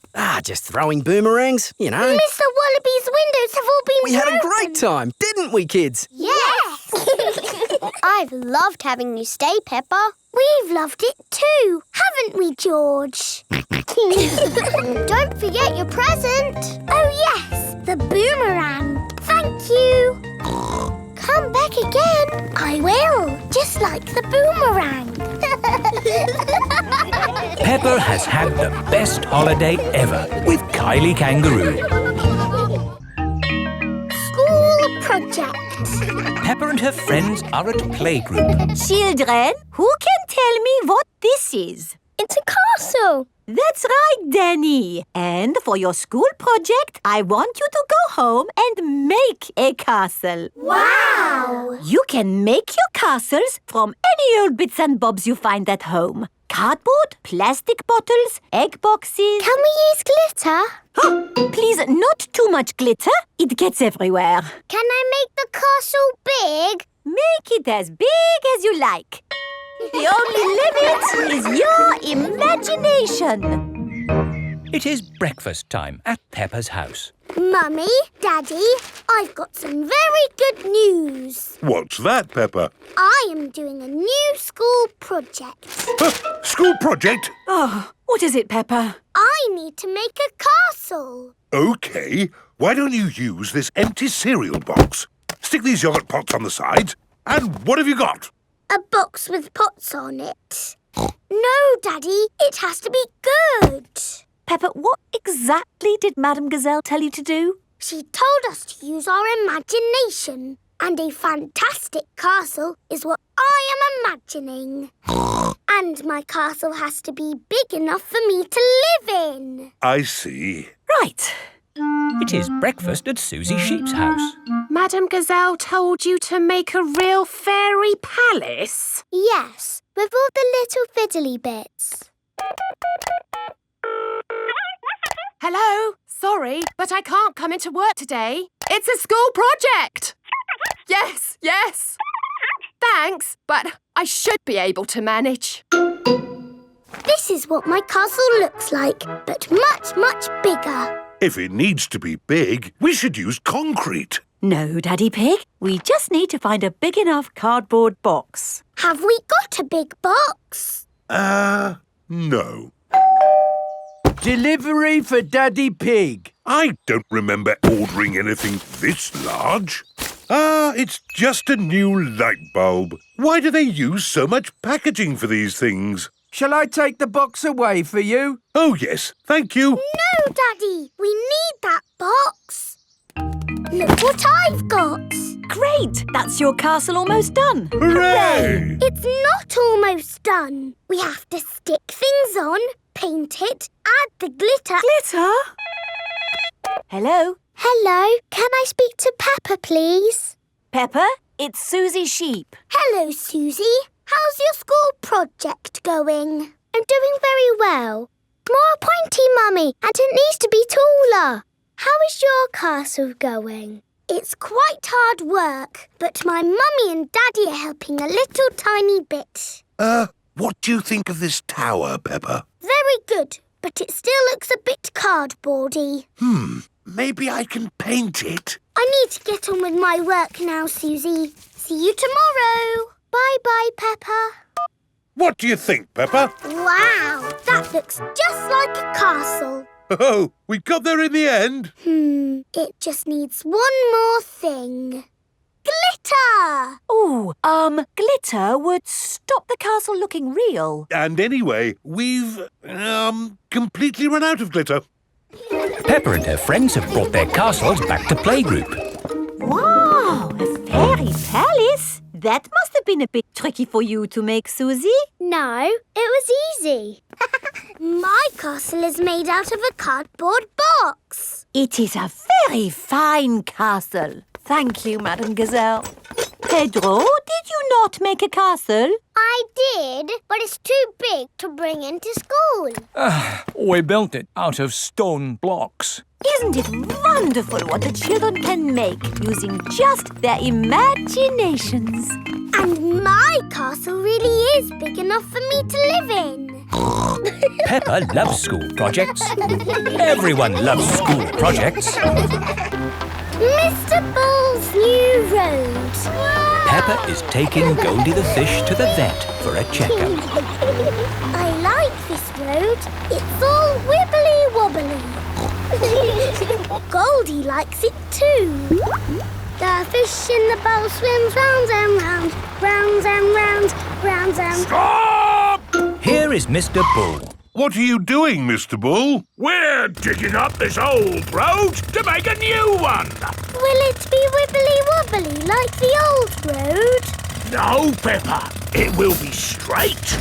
Just throwing boomerangs, you know. Mr. Wallaby's windows have all been We had a great time, didn't we, kids? Yes! I've loved having you stay, Peppa. We've loved it too, haven't we, George? Don't forget your present. Oh, yes, the boomerang. Thank you. Come back again. I will, just like the boomerang. Peppa has had the best holiday ever with Kylie Kangaroo. School project. Peppa and her friends are at playgroup. Children, who can tell me what this is? It's a castle. That's right, Danny. And for your school project, I want you to go home and make a castle. Wow! You can make your castles from any old bits and bobs you find at home. Cardboard, plastic bottles, egg boxes. Can we use glitter? Oh, please, not too much glitter. It gets everywhere. Can I make the castle big? Make it as big as you like. The only limit is your imagination. It is breakfast time at Peppa's house. Mummy, Daddy, I've got some very good news. What's that, Peppa? I am doing a new school project. School project? Oh, what is it, Peppa? I need to make a castle. OK. Why don't you use this empty cereal box? Stick these yogurt pots on the sides. And what have you got? A box with pots on it. No, Daddy, it has to be good. Peppa, what exactly did Madame Gazelle tell you to do? She told us to use our imagination. And a fantastic castle is what I am imagining. And my castle has to be big enough for me to live in. I see. Right. It is breakfast at Susie Sheep's house. Madame Gazelle told you to make a real fairy palace? Yes, with all the little fiddly bits. Hello? Sorry, but I can't come into work today. It's a school project. Yes. Thanks, but I should be able to manage. This is what my castle looks like, but much, much bigger. If it needs to be big, we should use concrete. No, Daddy Pig. We just need to find a big enough cardboard box. Have we got a big box? No. Delivery for Daddy Pig. I don't remember ordering anything this large. It's just a new light bulb. Why do they use so much packaging for these things? Shall I take the box away for you? Oh, yes, thank you. No, Daddy, we need that box. Look what I've got. Great! That's your castle almost done. Hooray! It's not almost done. We have to stick things on, paint it, add the glitter. Glitter? Hello? Hello, can I speak to Peppa, please? Peppa, it's Susie Sheep. Hello, Susie. How's your school project going? I'm doing very well. More pointy, Mummy, and it needs to be taller. How is your castle going? It's quite hard work, but my Mummy and Daddy are helping a little tiny bit. What do you think of this tower, Peppa? Very good, but it still looks a bit cardboardy. Maybe I can paint it. I need to get on with my work now, Susie. See you tomorrow. Bye-bye, Peppa. What do you think, Peppa? Wow, that looks just like a castle. Oh, we got there in the end. It just needs one more thing. Glitter! Oh, glitter would stop the castle looking real. And anyway, we've, completely run out of glitter. Peppa and her friends have brought their castles back to playgroup. Wow, a fairy palace? That must have been a bit tricky for you to make, Susie. No, it was easy. My castle is made out of a cardboard box. It is a very fine castle. Thank you, Madame Gazelle. Pedro, did you not make a castle? I did, but it's too big to bring into school. We built it out of stone blocks. Isn't it wonderful what the children can make using just their imaginations? And my castle really is big enough for me to live in. Peppa loves school projects. Everyone loves school projects. Mr. Bull's new road. Peppa is taking Goldie the fish to the vet for a checkup. I like this road. It's all wibbly-wobbly. Goldie likes it too. The fish in the bowl swims round and round, round and round, round and... Stop! Here is Mr. Bull. What are you doing, Mr. Bull? We're digging up this old road to make a new one. Will it be wibbly-wobbly like the old road? No, Peppa. It will be straight.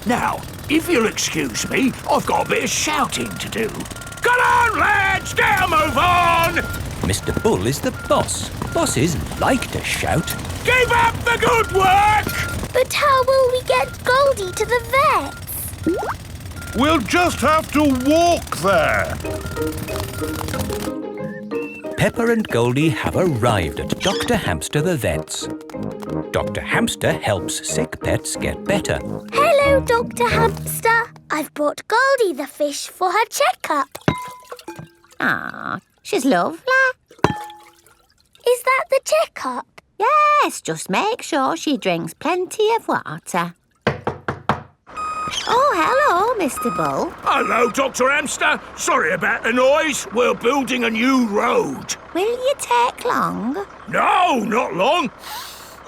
Now, if you'll excuse me, I've got a bit of shouting to do. Come on, lads! Get a move on! Mr. Bull is the boss. Bosses like to shout. Keep up the good work! But how will we get Goldie to the vets? We'll just have to walk there. Peppa and Goldie have arrived at Dr. Hamster the vet's. Dr. Hamster helps sick pets get better. Hello, Dr. Hamster. I've brought Goldie the fish for her checkup. Ah, she's lovely. Is that the checkup? Yes, just make sure she drinks plenty of water. Oh, hello, Mr. Bull. Hello, Dr. Hamster. Sorry about the noise. We're building a new road. Will you take long? No, not long.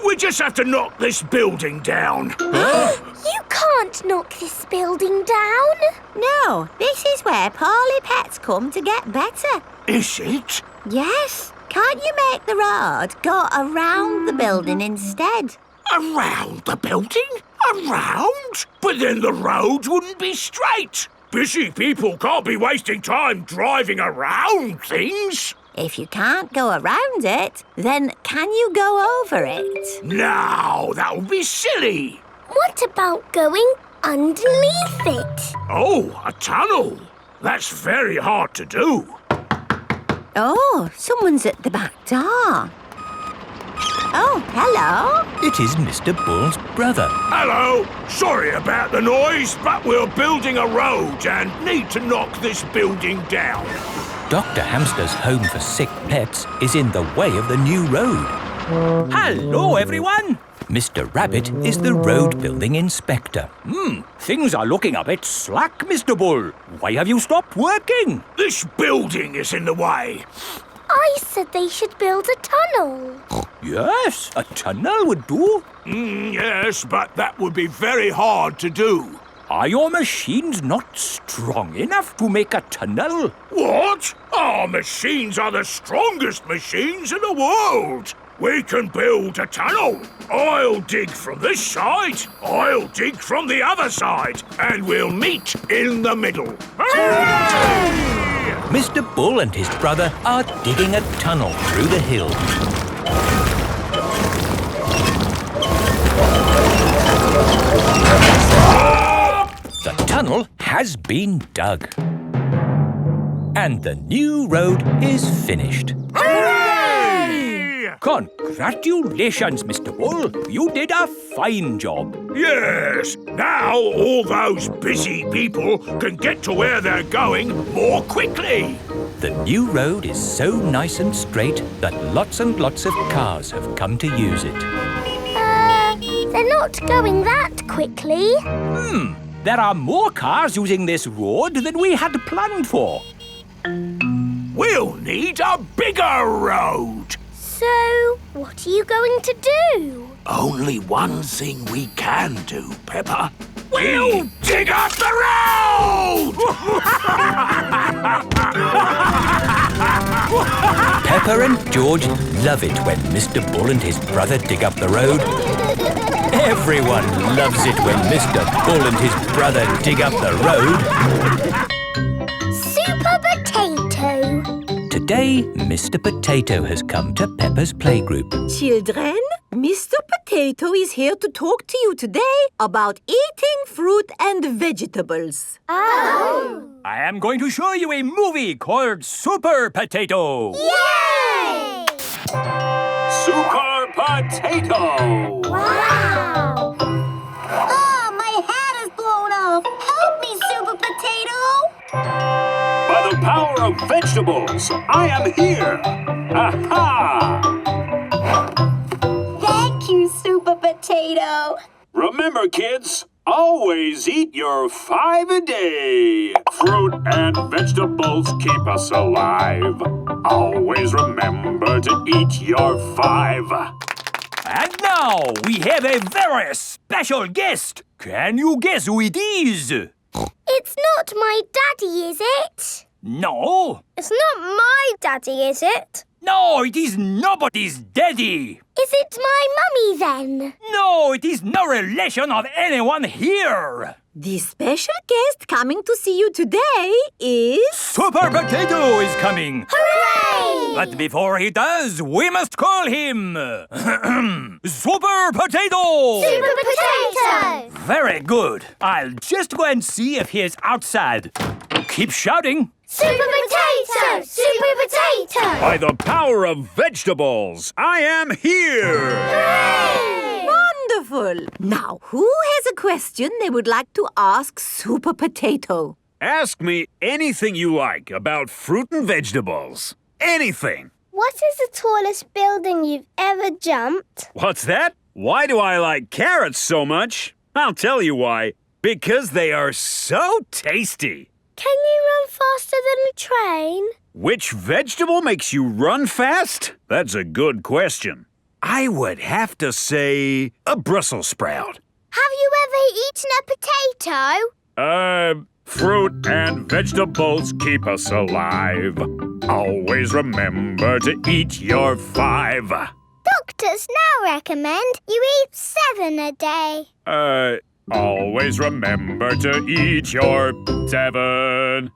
We just have to knock this building down. You can't knock this building down. No, this is where poorly pets come to get better. Is it? Yes. Can't you make the road go around the building instead? Around the building? Around? But then the road wouldn't be straight. Busy people can't be wasting time driving around things. If you can't go around it, then can you go over it? No, that would be silly. What about going underneath it? Oh, a tunnel. That's very hard to do. Oh, someone's at the back door. Oh, hello. It is Mr. Bull's brother. Hello. Sorry about the noise, but we're building a road and need to knock this building down. Dr. Hamster's home for sick pets is in the way of the new road. Hello, everyone. Mr. Rabbit is the road building inspector. Things are looking a bit slack, Mr. Bull. Why have you stopped working? This building is in the way. I said they should build a tunnel. Yes, a tunnel would do. Yes, but that would be very hard to do. Are your machines not strong enough to make a tunnel? What? Our machines are the strongest machines in the world. We can build a tunnel. I'll dig from this side, I'll dig from the other side, and we'll meet in the middle. Hooray! Mr. Bull and his brother are digging a tunnel through the hill. The tunnel has been dug. And the new road is finished. Hooray! Congratulations, Mr. Bull. You did a fine job. Yes, now all those busy people can get to where they're going more quickly. The new road is so nice and straight that lots and lots of cars have come to use it. They're not going that quickly. There are more cars using this road than we had planned for. We'll need a bigger road. So, what are you going to do? Only one thing we can do, Peppa. We'll dig up the road! Peppa and George love it when Mr. Bull and his brother dig up the road. Everyone loves it when Mr. Bull and his brother dig up the road. Super Potato. Today, Mr. Potato has come to Peppa's playgroup. Children, Mr. Potato is here to talk to you today about eating fruit and vegetables. Oh! I am going to show you a movie called Super Potato. Yay! Super Potato! Wow! Oh, my hat is blown off. Help me, Super Potato! By the power of vegetables, I am here! Aha! Thank you, Super Potato. Remember, kids, always eat your 5 a day. Fruit and vegetables keep us alive. Always remember to eat your 5. And now we have a very special guest. Can you guess who it is? It's not my daddy, is it? No. It's not my daddy, is it? No, it is nobody's daddy. Is it my mummy then? No, it is no relation of anyone here. The special guest coming to see you today is... Super Potato is coming. Hooray! But before he does, we must call him... Super Potato! Super Potato! Very good. I'll just go and see if he is outside. Keep shouting. Super Potato! Super Potato! By the power of vegetables, I am here! Hooray! Wonderful! Now, who has a question they would like to ask Super Potato? Ask me anything you like about fruit and vegetables. Anything. What is the tallest building you've ever jumped? What's that? Why do I like carrots so much? I'll tell you why. Because they are so tasty. Can you run faster than a train? Which vegetable makes you run fast? That's a good question. I would have to say a Brussels sprout. Have you ever eaten a potato? Fruit and vegetables keep us alive. Always remember to eat your 5. Doctors now recommend you eat 7 a day. Always remember to eat your 7.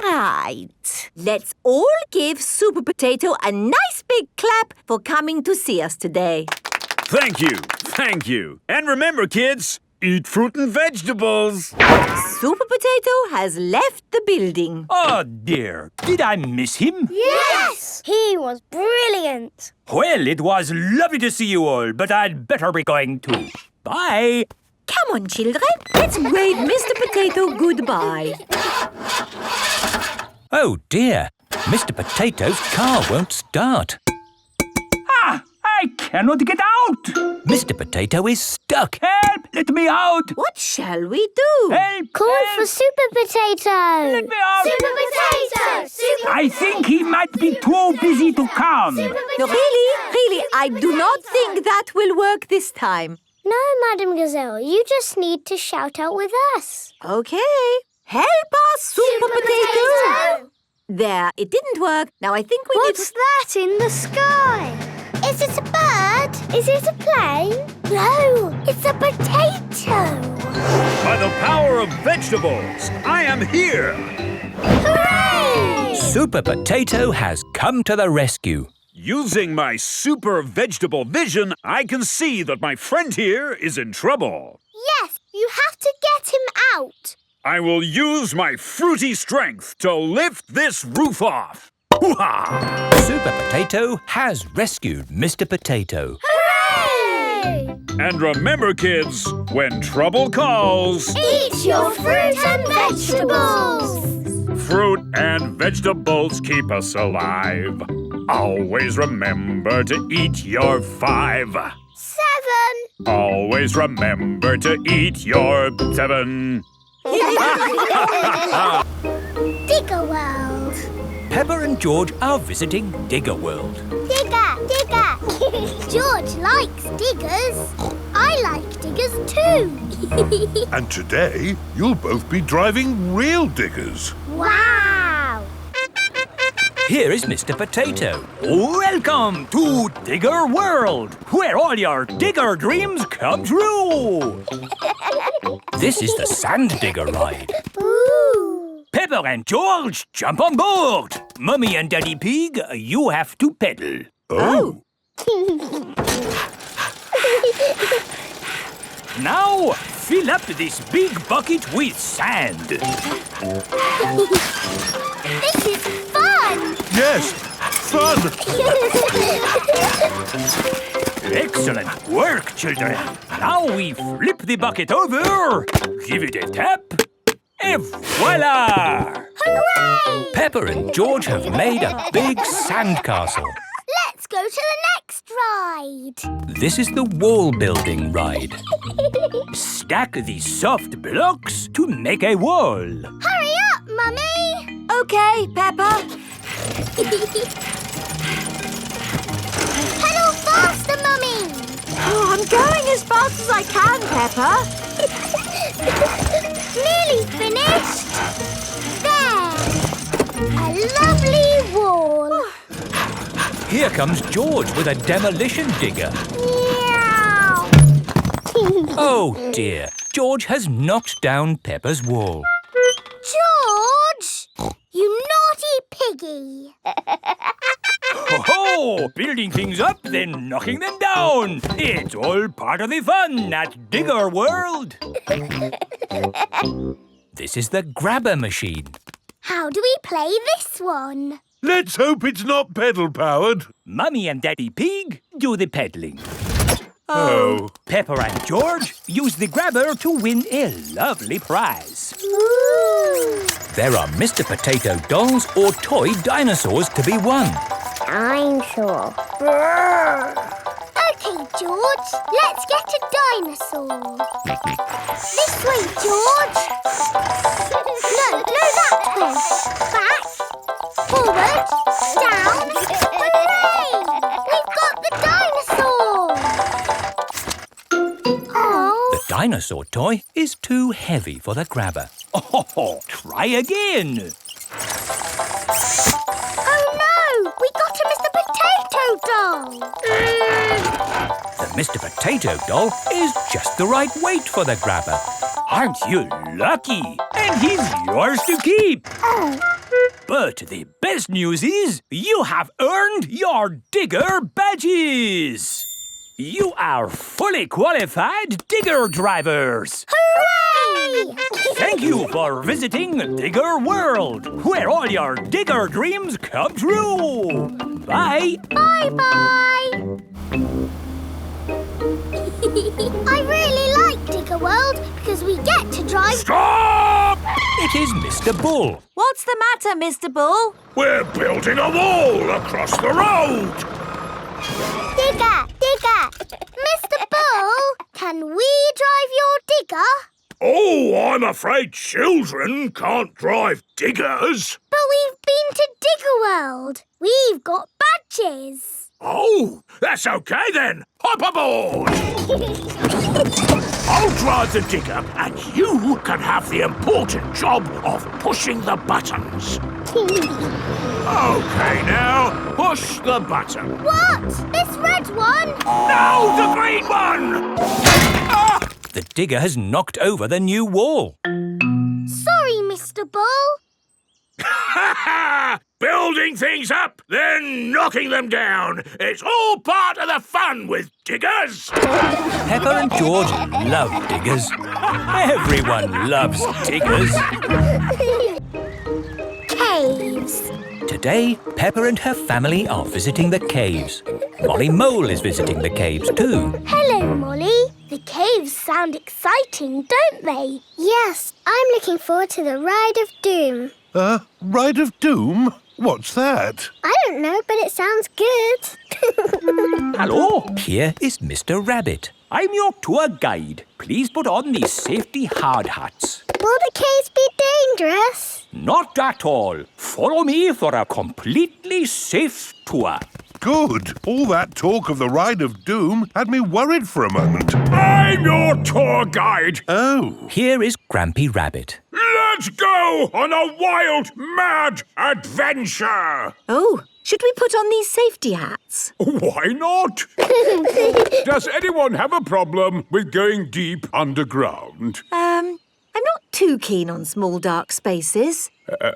Right. Let's all give Super Potato a nice big clap for coming to see us today. Thank you. Thank you. And remember, kids, eat fruit and vegetables. Super Potato has left the building. Oh, dear. Did I miss him? Yes! He was brilliant. Well, it was lovely to see you all, but I'd better be going too. Bye. Come on, children. Let's wave Mr. Potato goodbye. Oh, dear. Mr. Potato's car won't start. Ah! I cannot get out! Mr. Potato is stuck. Help! Let me out! What shall we do? Help! Call help. for Super Potato! Let me out! Super Potato! Super I think he might be too busy to come. No, really, I do not think that will work this time. No, Madam Gazelle, you just need to shout out with us. Okay. Help us, Super Potato! There, it didn't work. Now I think we What's that in the sky? Is it a bird? Is it a plane? No, it's a potato. By the power of vegetables, I am here. Hooray! Super Potato has come to the rescue. Using my super vegetable vision, I can see that my friend here is in trouble. Yes, you have to get him out. I will use my fruity strength to lift this roof off. Hoo-ha! Super Potato has rescued Mr. Potato. Hooray! And remember, kids, when trouble calls... Eat your fruit and vegetables! Fruit and vegetables keep us alive. Always remember to eat your 5. 7. Always remember to eat your 7. Digger World. Peppa and George are visiting Digger World. Digger, digger. George likes diggers. I like diggers too. And today, you'll both be driving real diggers. Wow. Here is Mr. Potato. Welcome to Digger World, where all your digger dreams come true. This is the sand digger ride. Ooh. Peppa and George, jump on board. Mummy and Daddy Pig, you have to pedal. Oh. Now, fill up this big bucket with sand. This is fun. Yes, fun. Excellent work, children. Now we flip the bucket over, give it a tap, and voila! Hooray! Peppa and George have made a big sand castle. Let's go to the next ride. This is the wall building ride. Stack the soft blocks to make a wall. Hurry up, Mummy. Okay, Peppa. Pedal faster, Mummy. Oh, I'm going as fast as I can, Peppa. Nearly finished. There. lovely wall. Here comes George with a demolition digger. Meow. Oh dear, George has knocked down Peppa's wall. George! You naughty piggy. Ho-ho! Building things up, then knocking them down. It's all part of the fun at Digger World. This is the grabber machine. How do we play this one? Let's hope it's not pedal-powered. Mummy and Daddy Pig do the peddling. Oh. Peppa and George use the grabber to win a lovely prize. Ooh. There are Mr. Potato dolls or toy dinosaurs to be won. Dinosaur. OK, George, let's get a dinosaur. This way, George. No, that way. Back, forward, down. Hooray! We've got the dinosaur. Oh. The dinosaur toy is too heavy for the grabber. Oh, try again. Oh no! We got a Mr. Potato doll! The Mr. Potato doll is just the right weight for the grabber. Aren't you lucky? And he's yours to keep. Oh. But the best news is you have earned your digger badges. You are fully qualified digger drivers. Hooray! Thank you for visiting Digger World, where all your digger dreams come true. Bye. Bye-bye. I really like Digger World because we get to drive... Stop! It is Mr. Bull. What's the matter, Mr. Bull? We're building a wall across the road. Digger! Mr. Bull, can we drive your digger? Oh, I'm afraid children can't drive diggers. But we've been to Digger World. We've got badges. Oh, that's OK then. Hop aboard. I'll drive the digger and you can have the important job of pushing the buttons. OK now, push the button. What? This red one? No, the green one! Ah! The digger has knocked over the new wall. Sorry, Mr. Bull. Building things up, then knocking them down. It's all part of the fun with diggers. Peppa and George love diggers. Everyone loves diggers. Caves. Today, Peppa and her family are visiting the caves. Molly Mole is visiting the caves too. Hello, Molly. The caves sound exciting, don't they? Yes, I'm looking forward to the Ride of Doom. Ride of Doom? What's that? I don't know, but it sounds good. Hello, here is Mr. Rabbit. I'm your tour guide. Please put on these safety hard hats. Will the caves be dangerous? Not at all. Follow me for a completely safe tour. Good. All that talk of the Ride of Doom had me worried for a moment. I'm your tour guide. Oh. Here is Grampy Rabbit. Let's go on a wild, mad adventure. Oh, should we put on these safety hats? Why not? Does anyone have a problem with going deep underground? I'm not too keen on small dark spaces.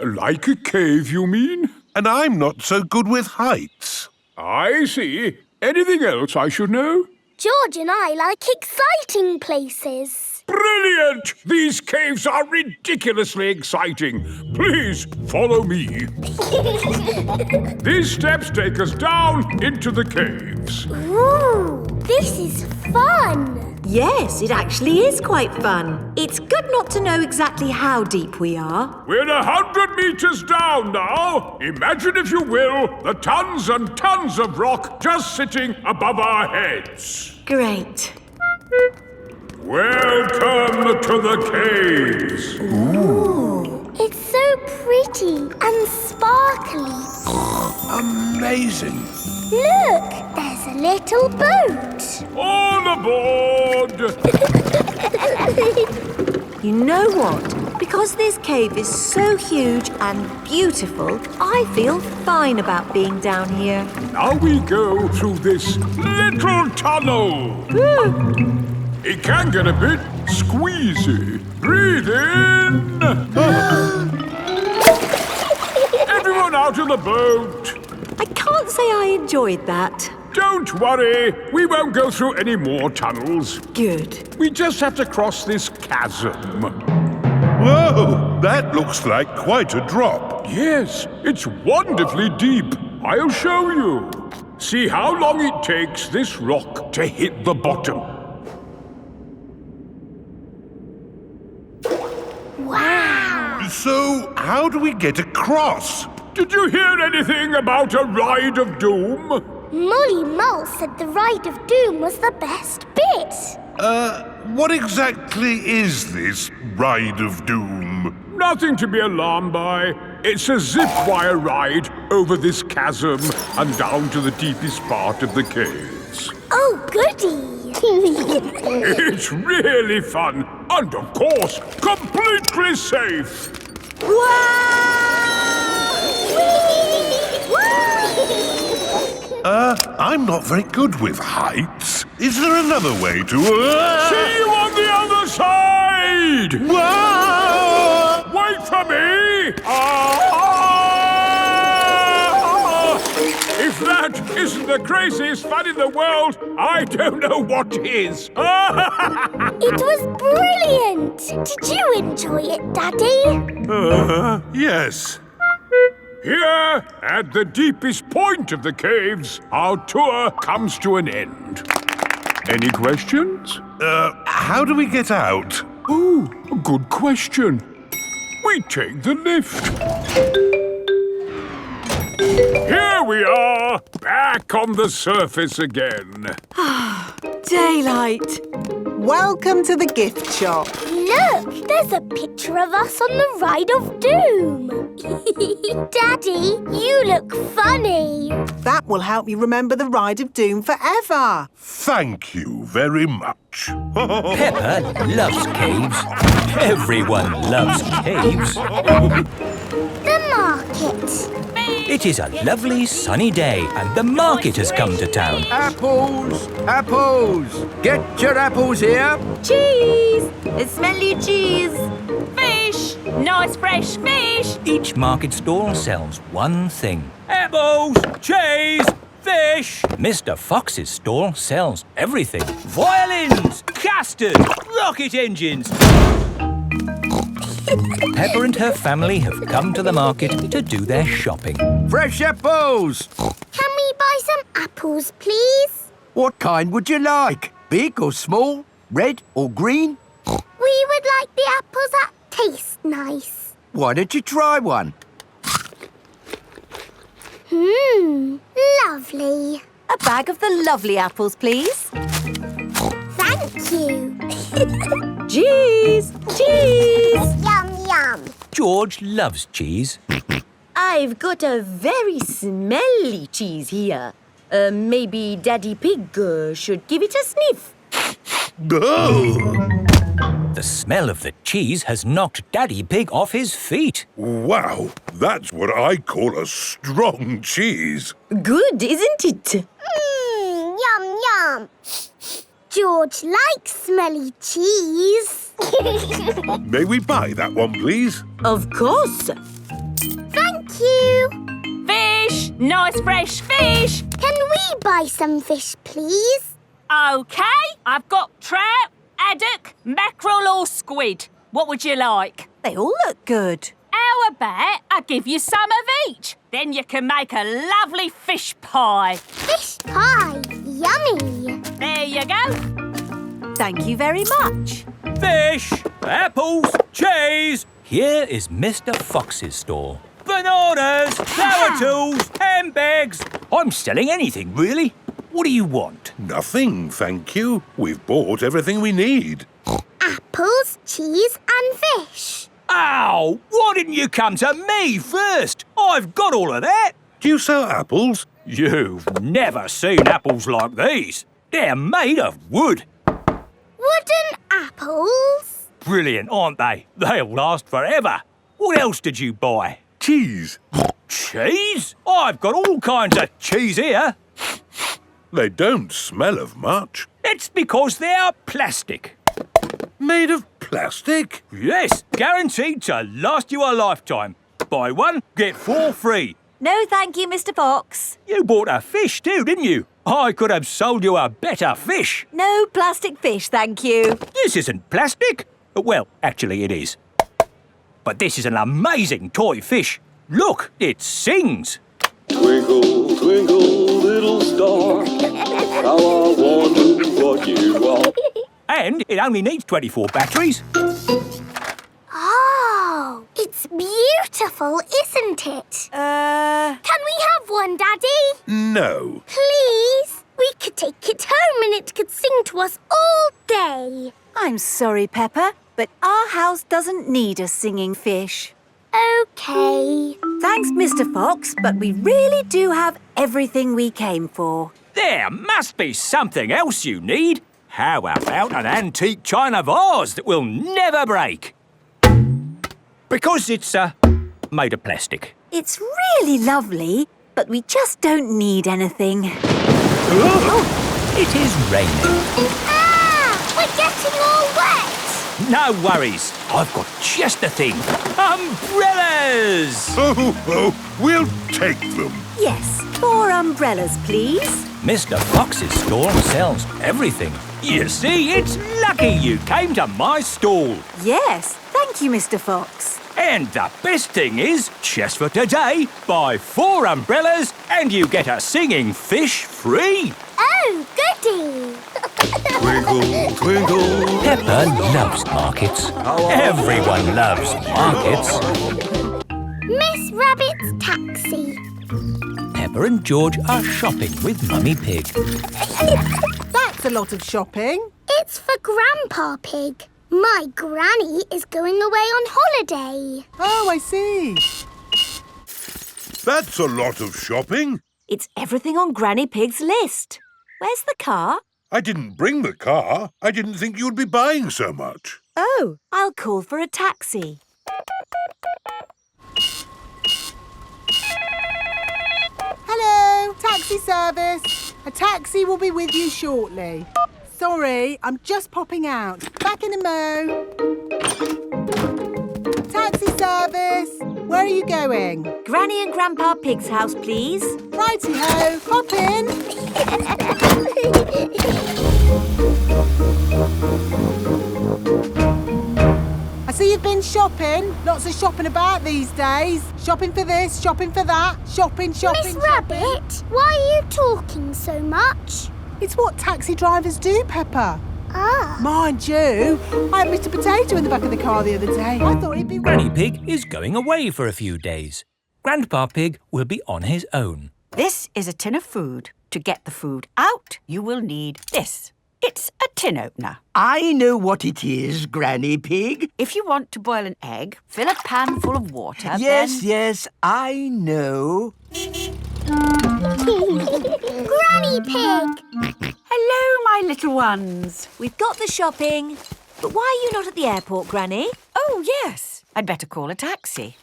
Like a cave, you mean? And I'm not so good with heights. I see. Anything else I should know? George and I like exciting places. Brilliant! These caves are ridiculously exciting. Please follow me. These steps take us down into the caves. Ooh, this is fun. Yes, it actually is quite fun. It's good not to know exactly how deep we are. We're 100 meters down now. Imagine, if you will, the tons and tons of rock just sitting above our heads. Great. Welcome to the caves. Ooh, it's so pretty and sparkly. Amazing. Look, there's a little boat. All aboard! You know what? Because Because this cave is so huge and beautiful, I feel fine about being down here. Now we go through this little tunnel. It can get a bit squeezy. Breathe in. Everyone out of the boat. I can't say I enjoyed that. Don't worry, we won't go through any more tunnels. Good. We just have to cross this chasm. Whoa, that looks like quite a drop. Yes, it's wonderfully deep. I'll show you. See how long it takes this rock to hit the bottom. Wow! So, how do we get across? Did you hear anything about a ride of doom? Molly Mole said the Ride of Doom was the best bit. What exactly is this Ride of Doom? Nothing to be alarmed by. It's a zip wire ride over this chasm and down to the deepest part of the caves. Oh, goody! It's really fun and, of course, completely safe. I'm not very good with heights. Is there another way to... See you on the other side! Whoa! Wait for me! If that isn't the craziest fun in the world, I don't know what is. It was brilliant! Did you enjoy it, Daddy? Yes. Here, at the deepest point of the caves, our tour comes to an end. Any questions? How do we get out? Oh, a good question. We take the lift. Here we are, back on the surface again. Daylight. Welcome to the gift shop. Look, there's a picture of us on the Ride of Doom. Daddy, you look funny. That will help you remember the Ride of Doom forever. Thank you very much. Peppa loves caves. Everyone loves caves. The market. It is a lovely sunny day and the market has come to town. Apples! Apples! Get your apples here. Cheese! Smelly cheese! Fish! Nice fresh fish! Each market stall sells one thing. Apples, cheese, fish. Mr. Fox's stall sells everything. Violins, custard, rocket engines. Peppa and her family have come to the market to do their shopping. Fresh apples! Can we buy some apples, please? What kind would you like? Big or small? Red or green? We would like the apples that taste nice. Why don't you try one? Lovely. A bag of the lovely apples, please. Thank you. Cheese! Cheese! Yum, yum. George loves cheese. I've got a very smelly cheese here. Maybe Daddy Pig should give it a sniff. The smell of the cheese has knocked Daddy Pig off his feet. Wow, that's what I call a strong cheese. Good, isn't it? Yum, yum. George likes smelly cheese. May we buy that one, please? Of course. Thank you. Fish! Nice fresh fish! Can we buy some fish, please? OK, I've got trout, haddock, mackerel or squid. What would you like? They all look good. How about I give you some of each? Then you can make a lovely fish pie. Fish pie. Yummy. There you go. Thank you very much. Fish, apples, cheese. Here is Mr. Fox's stall. Bananas, flower tools, handbags. I'm selling anything, really. What do you want? Nothing, thank you. We've bought everything we need. Apples, cheese and fish. Ow! Why didn't you come to me first? I've got all of that. Do you sell apples? You've never seen apples like these. They're made of wood. Wooden apples? brilliant, aren't they? They'll last forever. What else did you buy? Cheese. Cheese? I've got all kinds of cheese here. They don't smell of much. It's because they're plastic. Made of plastic? Yes, guaranteed to last you a lifetime. Buy one, get 4 free. No, thank you, Mr. Fox. You bought a fish too, didn't you? I could have sold you a better fish. No plastic fish, thank you. This isn't plastic. Well, actually it is. But this is an amazing toy fish. Look, it sings. Twinkle, twinkle, little star, how I wonder what you are. And it only needs 24 batteries. Oh, it's beautiful, isn't it? Can we have one, Daddy? No. Please? We could take it home and it could sing to us all day. I'm sorry, Peppa, but our house doesn't need a singing fish. OK. Thanks, Mr. Fox, but we really do have everything we came for. There must be something else you need. How about an antique china vase that will never break? Because it's made of plastic. It's really lovely, but we just don't need anything. It is raining. Ah! We're getting all wet! No worries. I've got just the thing. Umbrellas! Oh, we'll take them. Yes, 4 umbrellas, please. Mr. Fox's stall sells everything. You see, it's lucky you came to my stall. Yes, thank you, Mr. Fox. And the best thing is, just for today, buy 4 umbrellas and you get a singing fish free. Oh, goody! Twinkle, twinkle. Peppa loves markets. Everyone loves markets. Miss Rabbit's taxi. Peppa and George are shopping with Mummy Pig. That's a lot of shopping. It's for Grandpa Pig. My granny is going away on holiday. Oh, I see. That's a lot of shopping. It's everything on Granny Pig's list. Where's the car? I didn't bring the car. I didn't think you'd be buying so much. Oh, I'll call for a taxi. Hello, taxi service. A taxi will be with you shortly. Sorry, I'm just popping out. Back in a mo. Taxi service. Where are you going? Granny and Grandpa Pig's house, please. Righty-ho, hop in. I see you've been shopping. Lots of shopping about these days. Shopping for this, shopping for that. Shopping. Miss Rabbit, why are you talking so much? It's what taxi drivers do, Peppa. Ah. Mind you, I had Mr. Potato in the back of the car the other day. I thought he'd be... Granny Pig is going away for a few days. Grandpa Pig will be on his own. This is a tin of food. To get the food out, you will need this. It's a tin opener. I know what it is, Granny Pig. If you want to boil an egg, fill a pan full of water, Yes, I know. Granny Pig! Hello, my little ones. We've got the shopping. But why are you not at the airport, Granny? Oh, yes. I'd better call a taxi.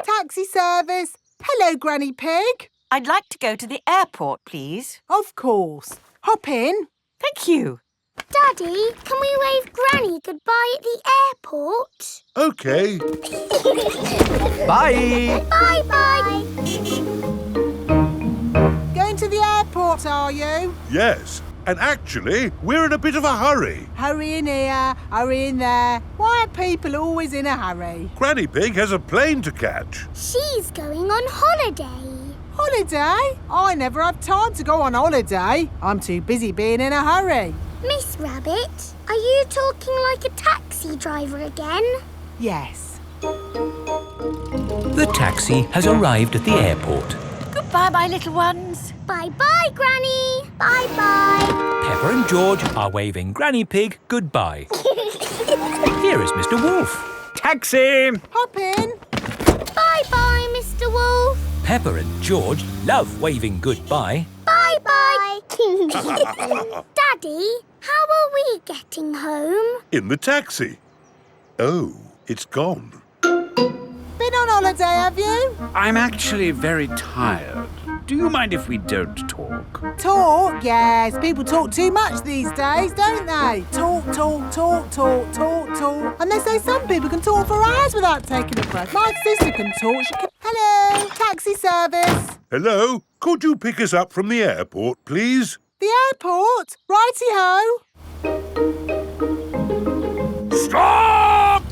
Taxi service. Hello, Granny Pig. I'd like to go to the airport, please. Of course. Hop in. Thank you. Daddy, can we wave Granny goodbye at the airport? OK. Bye. Bye-bye. Going to the airport, are you? Yes. And actually, we're in a bit of a hurry. Hurry in here, hurry in there. Why are people always in a hurry? Granny Pig has a plane to catch. She's going on holiday. Holiday? I never have time to go on holiday. I'm too busy being in a hurry. Miss Rabbit, are you talking like a taxi driver again? Yes. The taxi has arrived at the airport. Goodbye, my little ones. Bye-bye, Granny. Bye-bye. Peppa and George are waving Granny Pig goodbye. Here is Mr. Wolf. Taxi! Hop in. Bye-bye, Mr. Wolf. Peppa and George love waving goodbye. Bye-bye. Daddy, how are we getting home? In the taxi. Oh, it's gone. Been on holiday, have you? I'm actually very tired. Do you mind if we don't talk? Talk? Yes, people talk too much these days, don't they? Talk. And they say some people can talk for hours without taking a breath. My sister can talk. She can... Hello, taxi service. Hello? Could you pick us up from the airport, please? The airport? Righty-ho. Stop!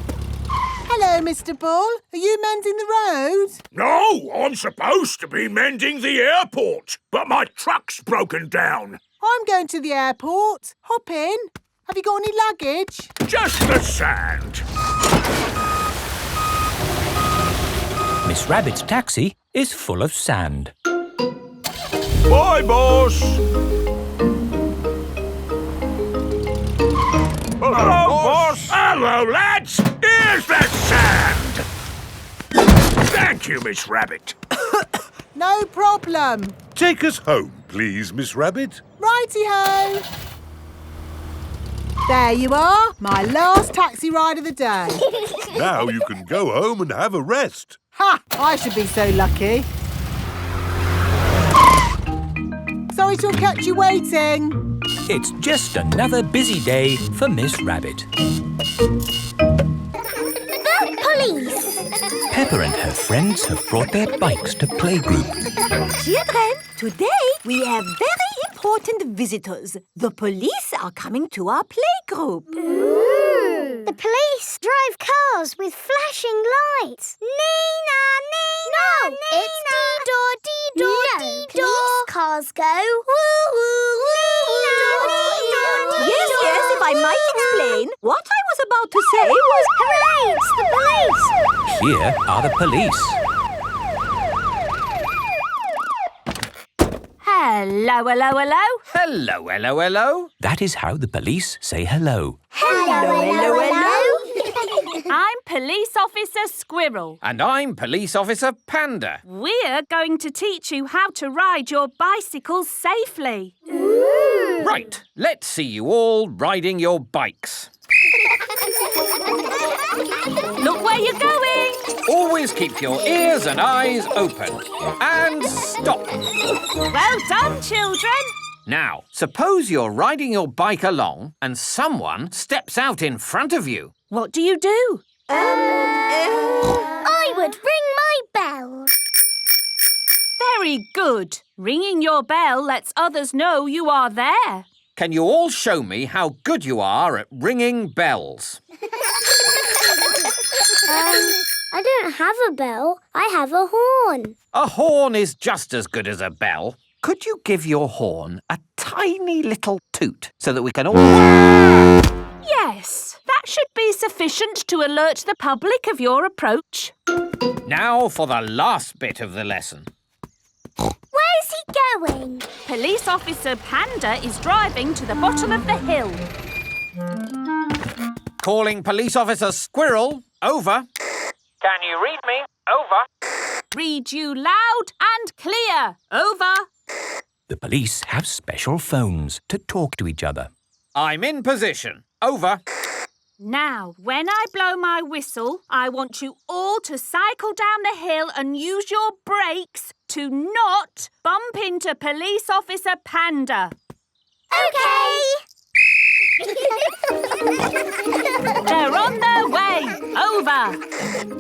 Hello, Mr. Bull. Are you mending the road? No, I'm supposed to be mending the airport, but my truck's broken down. I'm going to the airport. Hop in. Have you got any luggage? Just the sand. Miss Rabbit's taxi is full of sand. Bye, boss. Hello, boss. Hello, lads. Here's the sand. Thank you, Miss Rabbit. No problem. Take us home, please, Miss Rabbit. Righty-ho. There you are, my last taxi ride of the day. Now you can go home and have a rest. Ha! I should be so lucky. Sorry to have kept you waiting. It's just another busy day for Miss Rabbit. The police! Peppa and her friends have brought their bikes to playgroup. Children, today we have very important visitors. The police are coming to our playgroup. Ooh. The police drive cars with flashing lights. Nina, Nina, no, Nina. It's dee-door, dee-door, no, dee-door. Police cars go woo-woo, Nina, Yes, if I might explain, what I was about to say was... Hooray, it's the police! Here are the police. Hello. Hello. That is how the police say hello. Hello. I'm Police Officer Squirrel. And I'm Police Officer Panda. We're going to teach you how to ride your bicycles safely. Ooh. Right, let's see you all riding your bikes. Look where you're going. Always keep your ears and eyes open. And stop. Well done, children. Now, suppose you're riding your bike along and someone steps out in front of you. What do you do? I would ring my bell. Very good. Ringing your bell lets others know you are there. Can you all show me how good you are at ringing bells? I don't have a bell. I have a horn. A horn is just as good as a bell. Could you give your horn a tiny little toot so that we can all... Yes, that should be sufficient to alert the public of your approach. Now for the last bit of the lesson. Where's he going? Police Officer Panda is driving to the bottom of the hill. Calling Police Officer Squirrel. Over. Can you read me? Over. Read you loud and clear. Over. The police have special phones to talk to each other. I'm in position. Over. Now, when I blow my whistle, I want you all to cycle down the hill and use your brakes to not bump into Police Officer Panda. OK! They're on their way. Over.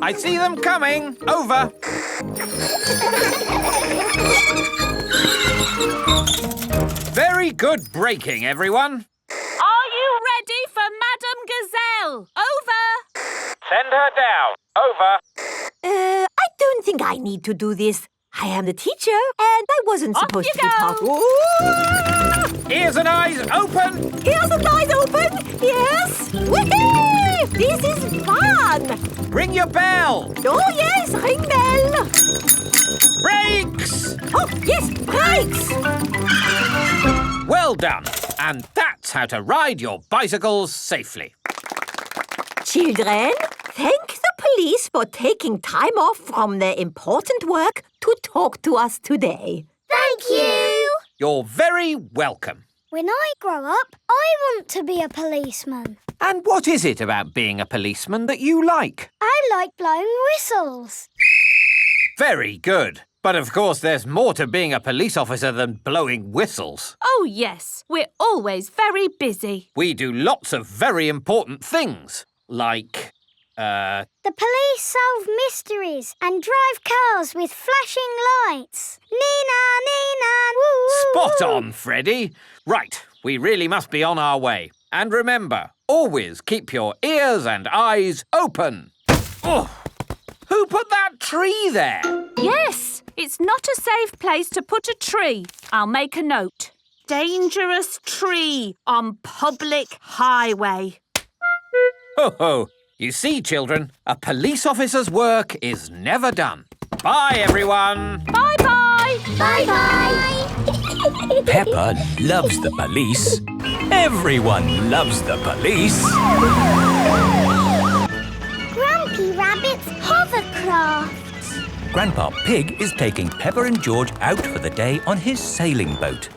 I see them coming. Over. Very good braking, everyone. Are you ready for Madame Gazelle? Over. Send her down. Over. I don't think I need to do this. I am the teacher, and I wasn't supposed to be part. Ears and eyes open. Ears and eyes open. Yes. Woohoo! This is fun. Ring your bell. Oh yes, ring bell. Brakes. Oh yes, brakes. Well done. And that's how to ride your bicycles safely. Children, thank the police for taking time off from their important work to talk to us today. Thank you. You're very welcome. When I grow up, I want to be a policeman. And what is it about being a policeman that you like? I like blowing whistles. Very good. But of course there's more to being a police officer than blowing whistles. Oh, yes. We're always very busy. We do lots of very important things, like, The police solve mysteries and drive cars with flashing lights. Nina, Nina, woo! Spot on, Freddy. Right, we really must be on our way. And remember, always keep your ears and eyes open. Oh, who put that tree there? Yes, it's not a safe place to put a tree. I'll make a note. Dangerous tree on public highway. Ho ho. You see, children, a police officer's work is never done. Bye, everyone. Bye-bye. Bye-bye. Peppa loves the police. Everyone loves the police. Grampy Rabbit's hovercraft. Grandpa Pig is taking Peppa and George out for the day on his sailing boat.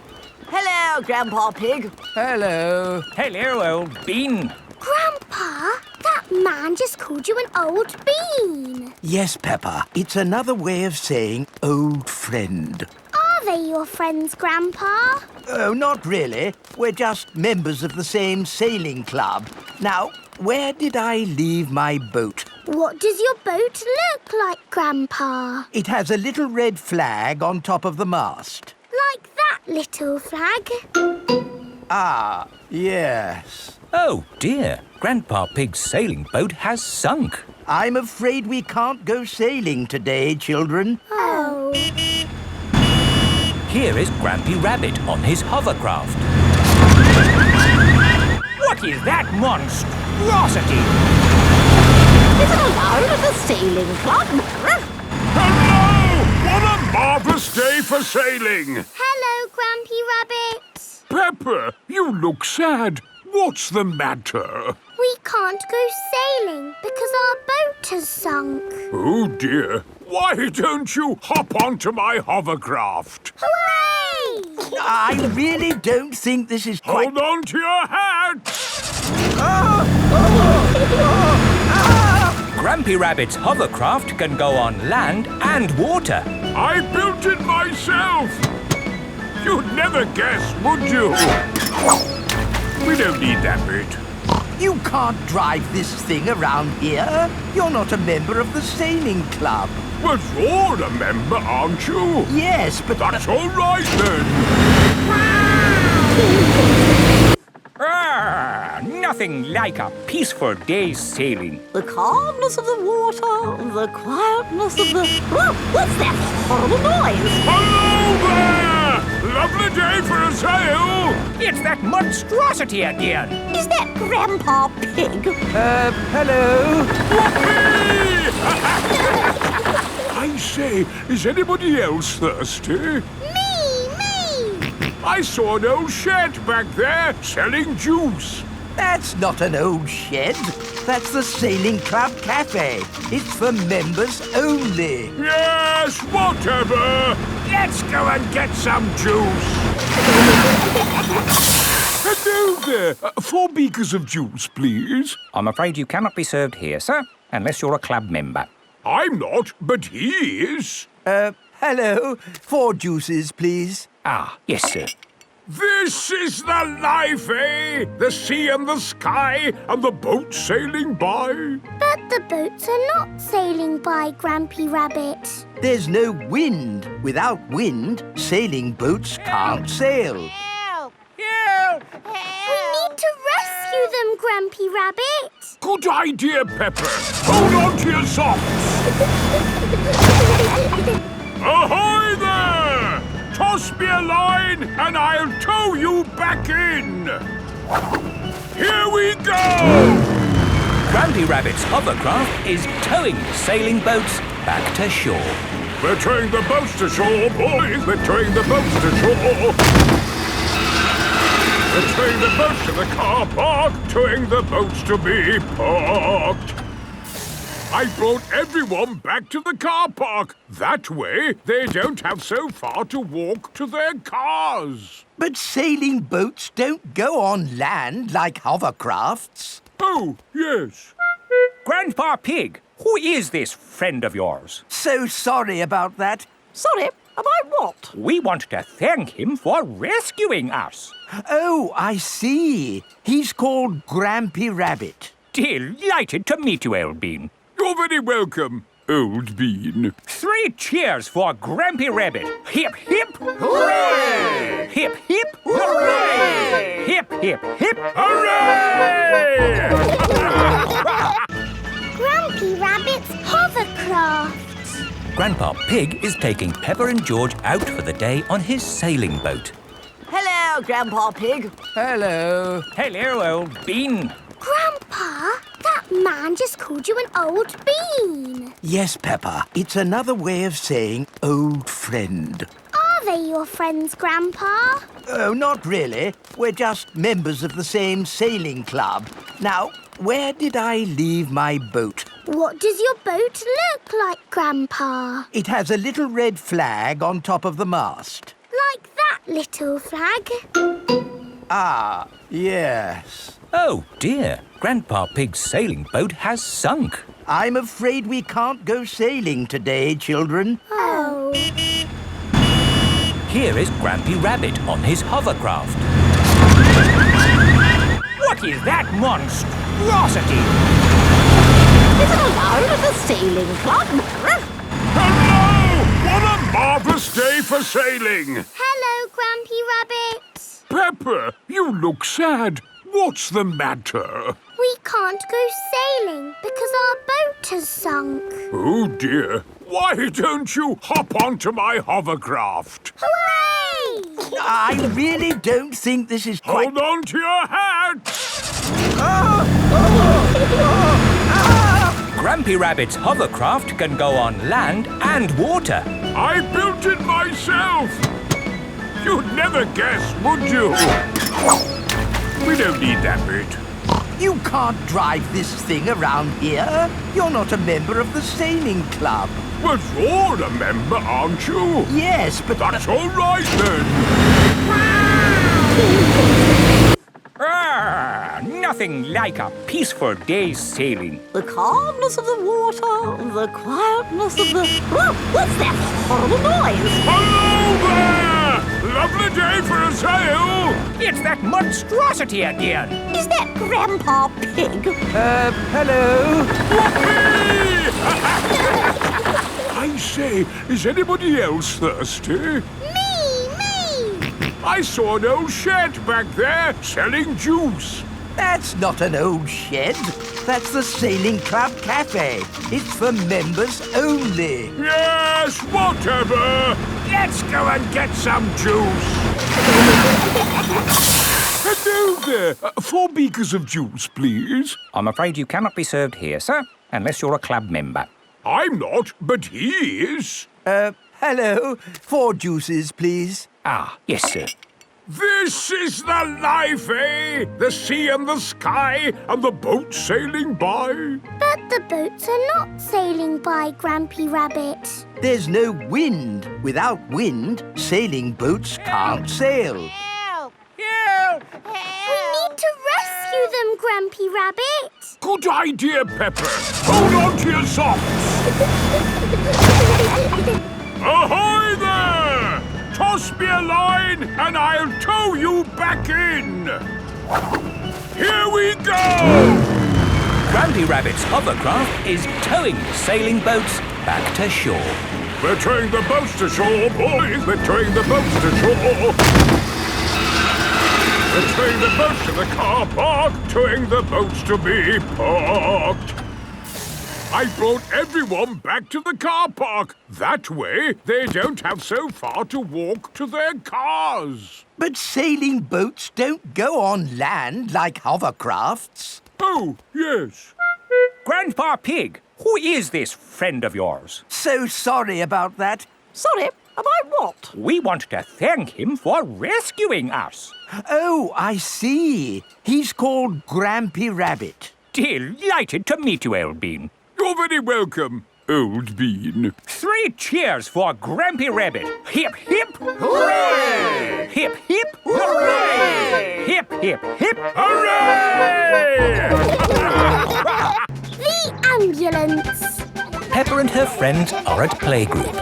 Hello, Grandpa Pig. Hello. Hello, old bean. Grandpa, that man just called you an old bean. Yes, Peppa. It's another way of saying old friend. Are they your friends, Grandpa? Oh, not really. We're just members of the same sailing club. Now, where did I leave my boat? What does your boat look like, Grandpa? It has a little red flag on top of the mast. Like that little flag? Ah, yes. Oh, dear. Grandpa Pig's sailing boat has sunk. I'm afraid we can't go sailing today, children. Oh. Here is Grampy Rabbit on his hovercraft. What is that monstrosity? Is it allowed at the sailing club? Hello! What a marvellous day for sailing! Hello, Grampy Rabbit. Peppa, you look sad. What's the matter? We can't go sailing because our boat has sunk. Oh, dear. Why don't you hop onto my hovercraft? Hooray! I really don't think this is quite... Hold on to your hat! Grampy Rabbit's hovercraft can go on land and water. I built it myself! You'd never guess, would you? We don't need that bit. You can't drive this thing around here. You're not a member of the sailing club. But you're a member, aren't you? Yes, but... That's all right, then. Nothing like a peaceful day's sailing. The calmness of the water, the quietness of the... Oh, what's that horrible noise? Hello there! Lovely day for a sail! It's that monstrosity again. Is that Grandpa Pig? Hello? I say, is anybody else thirsty? Me! I saw an old shed back there selling juice. That's not an old shed. That's the Sailing Club Cafe. It's for members only. Yes, whatever. Let's go and get some juice. Hello there. 4 beakers of juice, please. I'm afraid you cannot be served here, sir, unless you're a club member. I'm not, but he is. Hello. 4 juices, please. Ah, yes, sir. This is the life, eh? The sea and the sky and the boat sailing by. But the boats are not sailing by, Grampy Rabbit. There's no wind. Without wind, sailing boats can't sail. Help! Help! We need to rescue them, Grampy Rabbit. Good idea, Peppa. Hold on to your socks. Ahoy there! Toss me a line and I'll tow you back in. Here we go! Grampy Rabbit's hovercraft is towing the sailing boats back to shore. We're towing the boats to shore, boys. We're towing the boats to shore. We're towing the boats to the car park, towing the boats to be parked. I brought everyone back to the car park. That way, they don't have so far to walk to their cars. But sailing boats don't go on land like hovercrafts. Oh, yes. Grandpa Pig, who is this friend of yours? So sorry about that. Sorry, about what? We want to thank him for rescuing us. Oh, I see. He's called Grampy Rabbit. Delighted to meet you, Old Bean. You're very welcome, Old Bean. 3 cheers for Grampy Rabbit. Hip, hip, hooray! Hip, hip, hooray! Hip, hip, hip, hooray! Grampy Rabbit's hovercraft. Grandpa Pig is taking Peppa and George out for the day on his sailing boat. Hello, Grandpa Pig. Hello. Hello, Old Bean. Grandpa, that man just called you an old bean. Yes, Peppa. It's another way of saying old friend. Are they your friends, Grandpa? Oh, not really. We're just members of the same sailing club. Now, where did I leave my boat? What does your boat look like, Grandpa? It has a little red flag on top of the mast. Like that little flag? Ah, yes. Oh, dear. Grandpa Pig's sailing boat has sunk. I'm afraid we can't go sailing today, children. Oh. Here is Grampy Rabbit on his hovercraft. What is that monstrosity? Is it allowed at the sailing club? Hello! What a marvellous day for sailing! Hello, Grampy Rabbit. Peppa, you look sad. What's the matter? We can't go sailing because our boat has sunk. Oh, dear. Why don't you hop onto my hovercraft? Hooray! I really don't think this is quite... Hold on to your hat! Grampy Rabbit's hovercraft can go on land and water. I built it myself! You'd never guess, would you? We don't need that bit. You can't drive this thing around here. You're not a member of the sailing club. But you're a member, aren't you? Yes, but... That's all right, then. Nothing like a peaceful day's sailing. The calmness of the water, the quietness of the... Oh, what's that horrible noise? Hello there! Lovely day for a sail! It's that monstrosity again. Is that Grandpa Pig? Hello? I say, is anybody else thirsty? Me! I saw an old shed back there selling juice. That's not an old shed. That's the Sailing Club Cafe. It's for members only. Yes, whatever. Let's go and get some juice. Hello there. 4 beakers of juice, please. I'm afraid you cannot be served here, sir, unless you're a club member. I'm not, but he is. Hello. 4 juices, please. Ah, yes, sir. This is the life, eh? The sea and the sky and the boat sailing by. But the boats are not sailing by, Grampy Rabbit. There's no wind. Without wind, sailing boats can't sail. Help! Help! We need to rescue them, Grampy Rabbit. Good idea, Peppa. Hold on to your socks. Ahoy there! Toss me a line and I'll tow you back in. Here we go! Grampy Rabbit's hovercraft is towing the sailing boats back to shore. We're towing the boats to shore, boys. We're towing the boats to shore. We're towing the boats to the car park, towing the boats to be parked. I brought everyone back to the car park. That way, they don't have so far to walk to their cars. But sailing boats don't go on land like hovercrafts. Oh, yes. Grandpa Pig, who is this friend of yours? So sorry about that. Sorry, about what? We want to thank him for rescuing us. Oh, I see. He's called Grampy Rabbit. Delighted to meet you, Old Bean. You're You're very welcome, Old Bean. 3 cheers for Grampy Rabbit. Hip, hip, hooray! Hip, hip, hooray! Hip, hip, hip, hooray! The ambulance. Peppa and her friends are at playgroup.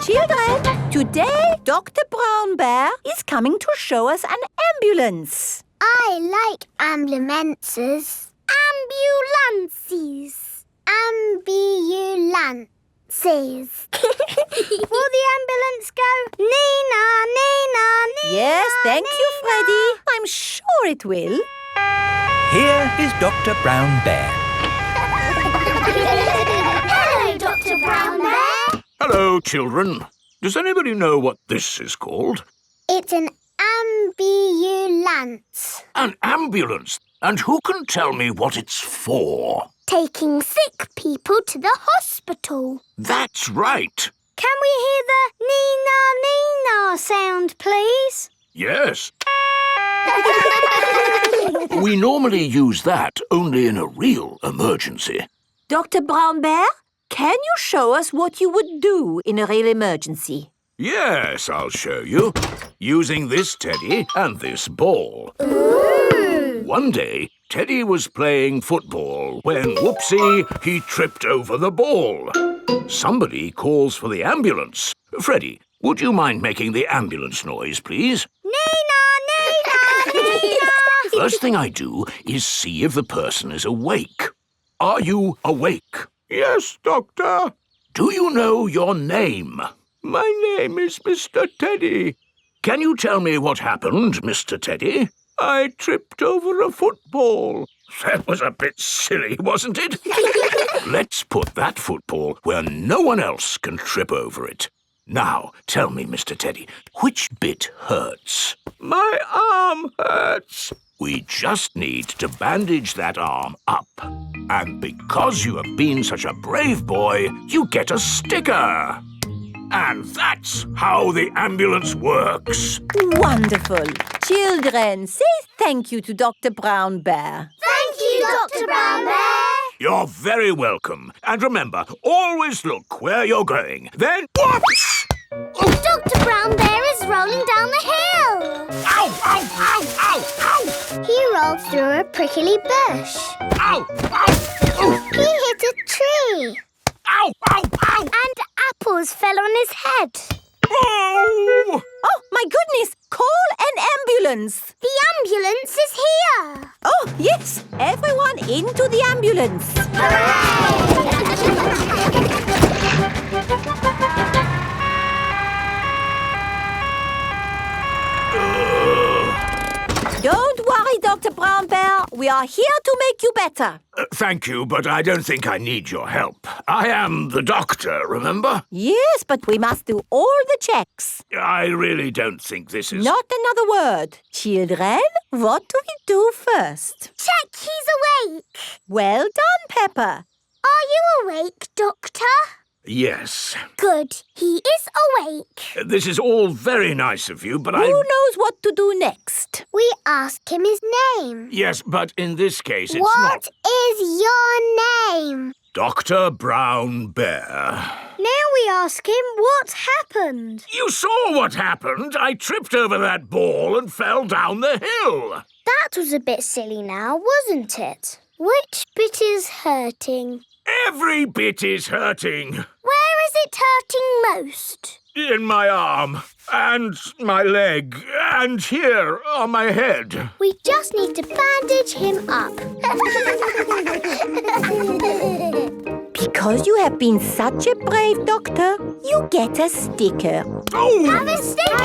Children, today Dr. Brown Bear is coming to show us an ambulance. I like ambulances. Ambulances. Ambulances. Will the ambulance go Nina, Nina, Nina? Yes, thank you, Freddy. I'm sure it will. Here is Dr. Brown Bear. Hello, Dr. Brown Bear. Hello, children. Does anybody know what this is called? It's an ambulance. An ambulance? And who can tell me what it's for? Taking sick people to the hospital. That's right. Can we hear the Nina, Nina sound, please? Yes. We normally use that only in a real emergency. Dr. Brown Bear, can you show us what you would do in a real emergency? Yes, I'll show you. Using this teddy and this ball. Ooh. One day, Teddy was playing football when, whoopsie, he tripped over the ball. Somebody calls for the ambulance. Freddy, would you mind making the ambulance noise, please? Nina, Nina, Nina. First thing I do is see if the person is awake. Are you awake? Yes, Doctor. Do you know your name? My name is Mr. Teddy. Can you tell me what happened, Mr. Teddy? I tripped over a football. That was a bit silly, wasn't it? Let's put that football where no one else can trip over it. Now, tell me, Mr. Teddy, which bit hurts? My arm hurts. We just need to bandage that arm up. And because you have been such a brave boy, you get a sticker. And that's how the ambulance works. Wonderful. Children, say thank you to Dr. Brown Bear. Thank you, Dr. Brown Bear. You're very welcome. And remember, always look where you're going. Then, whoops! Dr. Brown Bear is rolling down the hill. Ow, ow, ow, ow, ow! He rolled through a prickly bush. Ow, ow! He hit a tree. Ow, ow, ow! And apples fell on his head. Oh! Oh, my goodness! Call an ambulance! The ambulance is here! Oh, yes! Everyone into the ambulance! Don't worry, Dr. Brown Bear. We are here to make you better. Thank you, but I don't think I need your help. I am the doctor, remember? Yes, but we must do all the checks. I really don't think this is... Not another word. Children, what do we do first? Check he's awake. Well done, Peppa. Are you awake, Doctor? Yes. Good. He is awake. This is all very nice of you, but Who knows what to do next? We ask him his name. Yes, but in this case it's What is your name? Dr. Brown Bear. Now we ask him what happened. You saw what happened. I tripped over that ball and fell down the hill. That was a bit silly now, wasn't it? Which bit is hurting? Every bit is hurting. Where is it hurting most? In my arm, and my leg, and here on my head. We just need to bandage him up. Because you have been such a brave doctor, you get a sticker. Oh! Have a sticker!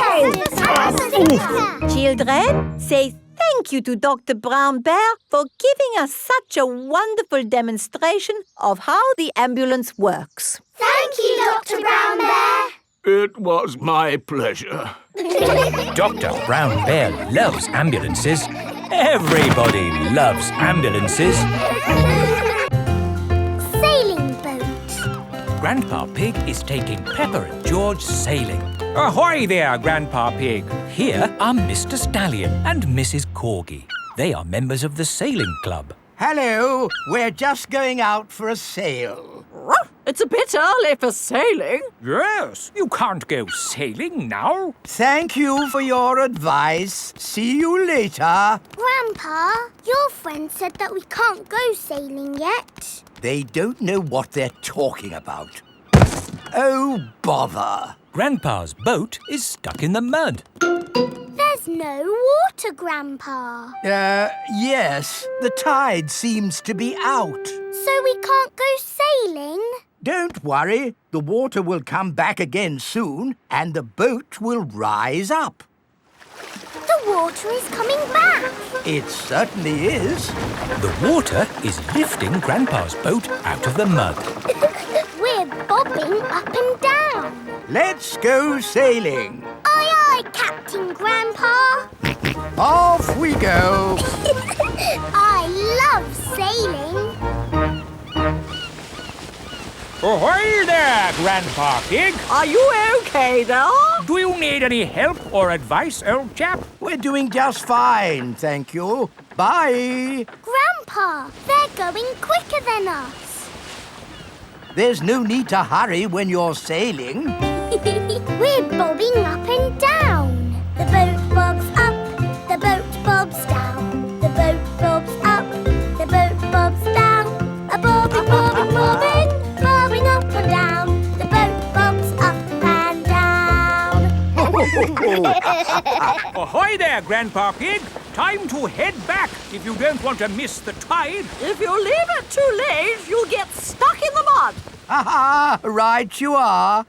Have a sticker! Children, say thank you to Dr. Brown Bear for giving us such a wonderful demonstration of how the ambulance works. Thank you, Dr. Brown Bear. It was my pleasure. Dr. Brown Bear loves ambulances. Everybody loves ambulances. Sailing boat. Grandpa Pig is taking Peppa and George sailing. Ahoy there, Grandpa Pig. Here are Mr. Stallion and Mrs. Corgi. They are members of the sailing club. Hello, we're just going out for a sail. It's a bit early for sailing. Yes, you can't go sailing now. Thank you for your advice. See you later. Grandpa, your friend said that we can't go sailing yet. They don't know what they're talking about. Oh, bother. Grandpa's boat is stuck in the mud. There's no water, Grandpa. Yes. The tide seems to be out. So we can't go sailing? Don't worry. The water will come back again soon and the boat will rise up. The water is coming back. It certainly is. The water is lifting Grandpa's boat out of the mud. We're bobbing up and down. Let's go sailing. Aye, aye, Captain Grandpa. Off we go. I love sailing. Ahoy there, Grandpa Pig. Are you okay there? Do you need any help or advice, old chap? We're doing just fine, thank you. Bye. Grandpa, they're going quicker than us. There's no need to hurry when you're sailing. We're bobbing up and down. The boat bobs up, the boat bobs down. The boat bobs up, the boat bobs down. A bobbing, bobbing, bobbing, bobbing up and down. The boat bobs up and down. Ahoy there, Grandpa Pig. Time to head back if you don't want to miss the tide. If you leave it too late, you'll get stuck in the mud. Ha! Right you are.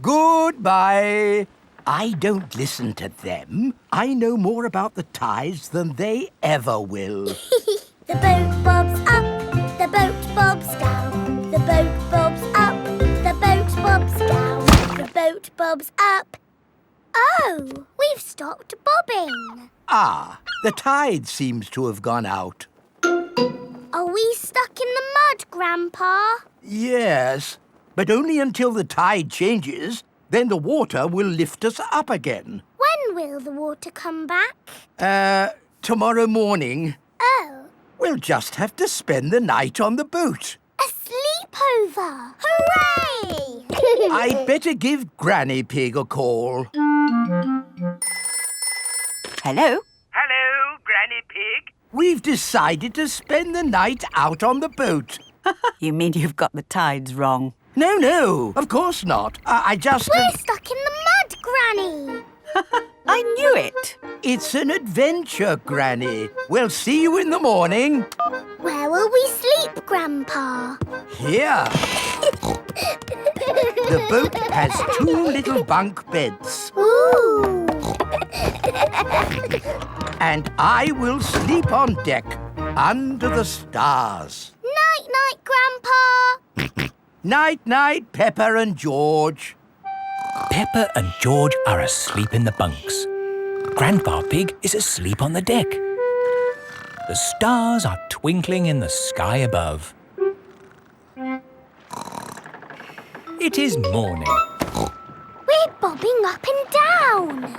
Goodbye. I don't listen to them. I know more about the tides than they ever will. The boat bobs up, the boat bobs down. The boat bobs up, the boat bobs down. The boat bobs up. Oh, we've stopped bobbing. Ah, the tide seems to have gone out. Are we stuck in the mud, Grandpa? Yes, but only until the tide changes. Then the water will lift us up again. When will the water come back? Tomorrow morning. Oh. We'll just have to spend the night on the boat. A sleepover! Hooray! I'd better give Granny Pig a call. Hello? Hello, Granny Pig. We've decided to spend the night out on the boat. You mean you've got the tides wrong? No, of course not. I just... We're stuck in the mud, Granny. I knew it. It's an adventure, Granny. We'll see you in the morning. Where will we sleep, Grandpa? Here. The boat has 2 little bunk beds. Ooh. And I will sleep on deck, under the stars. Night-night, Grandpa. Night-night, Peppa and George. Peppa and George are asleep in the bunks. Grandpa Pig is asleep on the deck. The stars are twinkling in the sky above. It is morning. We're bobbing up and down.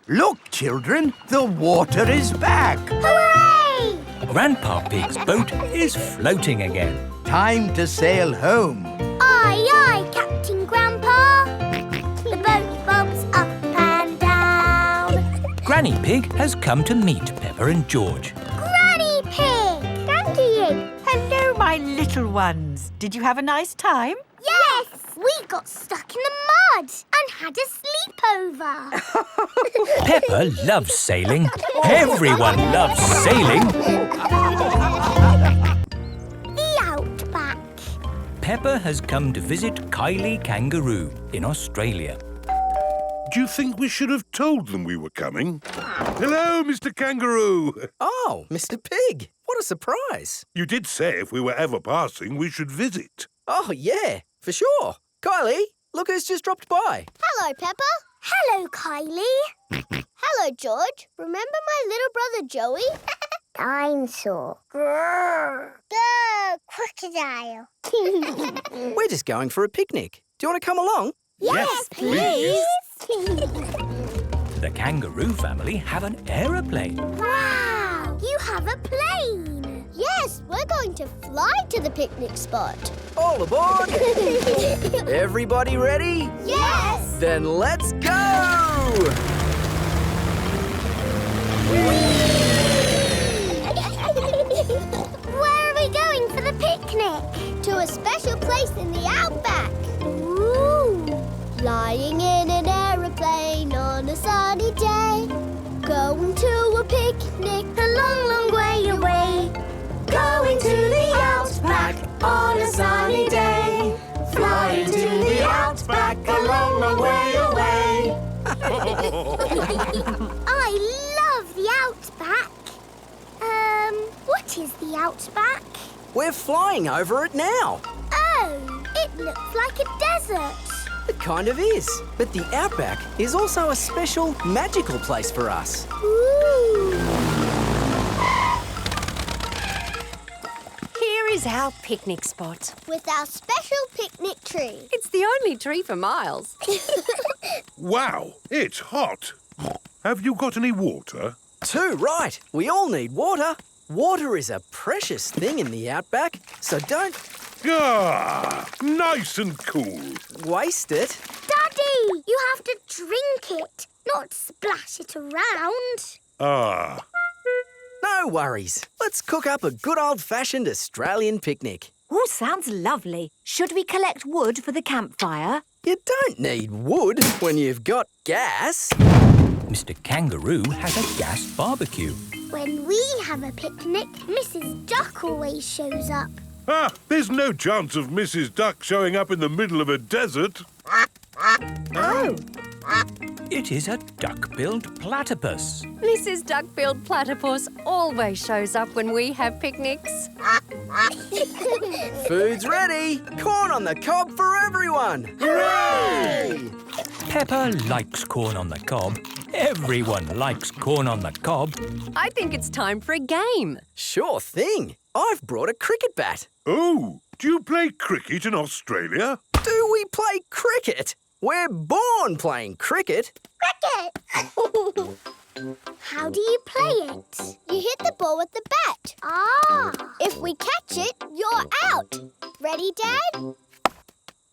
Look, children, the water is back. Hooray! Grandpa Pig's boat is floating again. Time to sail home. Aye, aye, Captain Grandpa. The boat bobs up and down. Granny Pig has come to meet Peppa and George. Granny Pig! Granny! Hello, my little ones. Did you have a nice time? Yes! We got stuck in the mud and had a sleepover. Peppa loves sailing. Everyone loves sailing. The Outback. Peppa has come to visit Kylie Kangaroo in Australia. Do you think we should have told them we were coming? Hello, Mr. Kangaroo. Oh, Mr. Pig. What a surprise. You did say if we were ever passing, we should visit. Oh, yeah, for sure. Kylie, look who's just dropped by. Hello, Peppa. Hello, Kylie. Hello, George. Remember my little brother Joey? Dinosaur. Grrr. Grrr. Crocodile. We're just going for a picnic. Do you want to come along? Yes, please. The kangaroo family have an aeroplane. Wow! You have a plane. Yes, we're going to fly to the picnic spot. All aboard! Everybody ready? Yes! Then let's go! Where are we going for the picnic? To a special place in the Outback. Ooh! Flying in an aeroplane on a sunny day. Going to a picnic a long, long way away. Going to the Outback on a sunny day. Flying to the Outback a long, long way away. I love the Outback. What is the Outback? We're flying over it now. Oh, it looks like a desert. It kind of is. But the Outback is also a special, magical place for us. Ooh. Here is our picnic spot. With our special picnic tree. It's the only tree for miles. Wow, it's hot. Have you got any water? Too right. We all need water. Water is a precious thing in the Outback, so don't... Ah, nice and cool. Waste it. Daddy, you have to drink it, not splash it around. Ah. No worries. Let's cook up a good old-fashioned Australian picnic. Oh, sounds lovely. Should we collect wood for the campfire? You don't need wood when you've got gas. Mr. Kangaroo has a gas barbecue. When we have a picnic, Mrs. Duck always shows up. Ah, there's no chance of Mrs. Duck showing up in the middle of a desert. Oh. It is a duck-billed platypus. Mrs. Duck-billed Platypus always shows up when we have picnics. Food's ready. Corn on the cob for everyone. Hooray! Peppa likes corn on the cob. Everyone likes corn on the cob. I think it's time for a game. Sure thing. I've brought a cricket bat. Oh, do you play cricket in Australia? Do we play cricket? We're born playing cricket. Cricket! How do you play it? You hit the ball with the bat. Ah! If we catch it, you're out. Ready, Dad?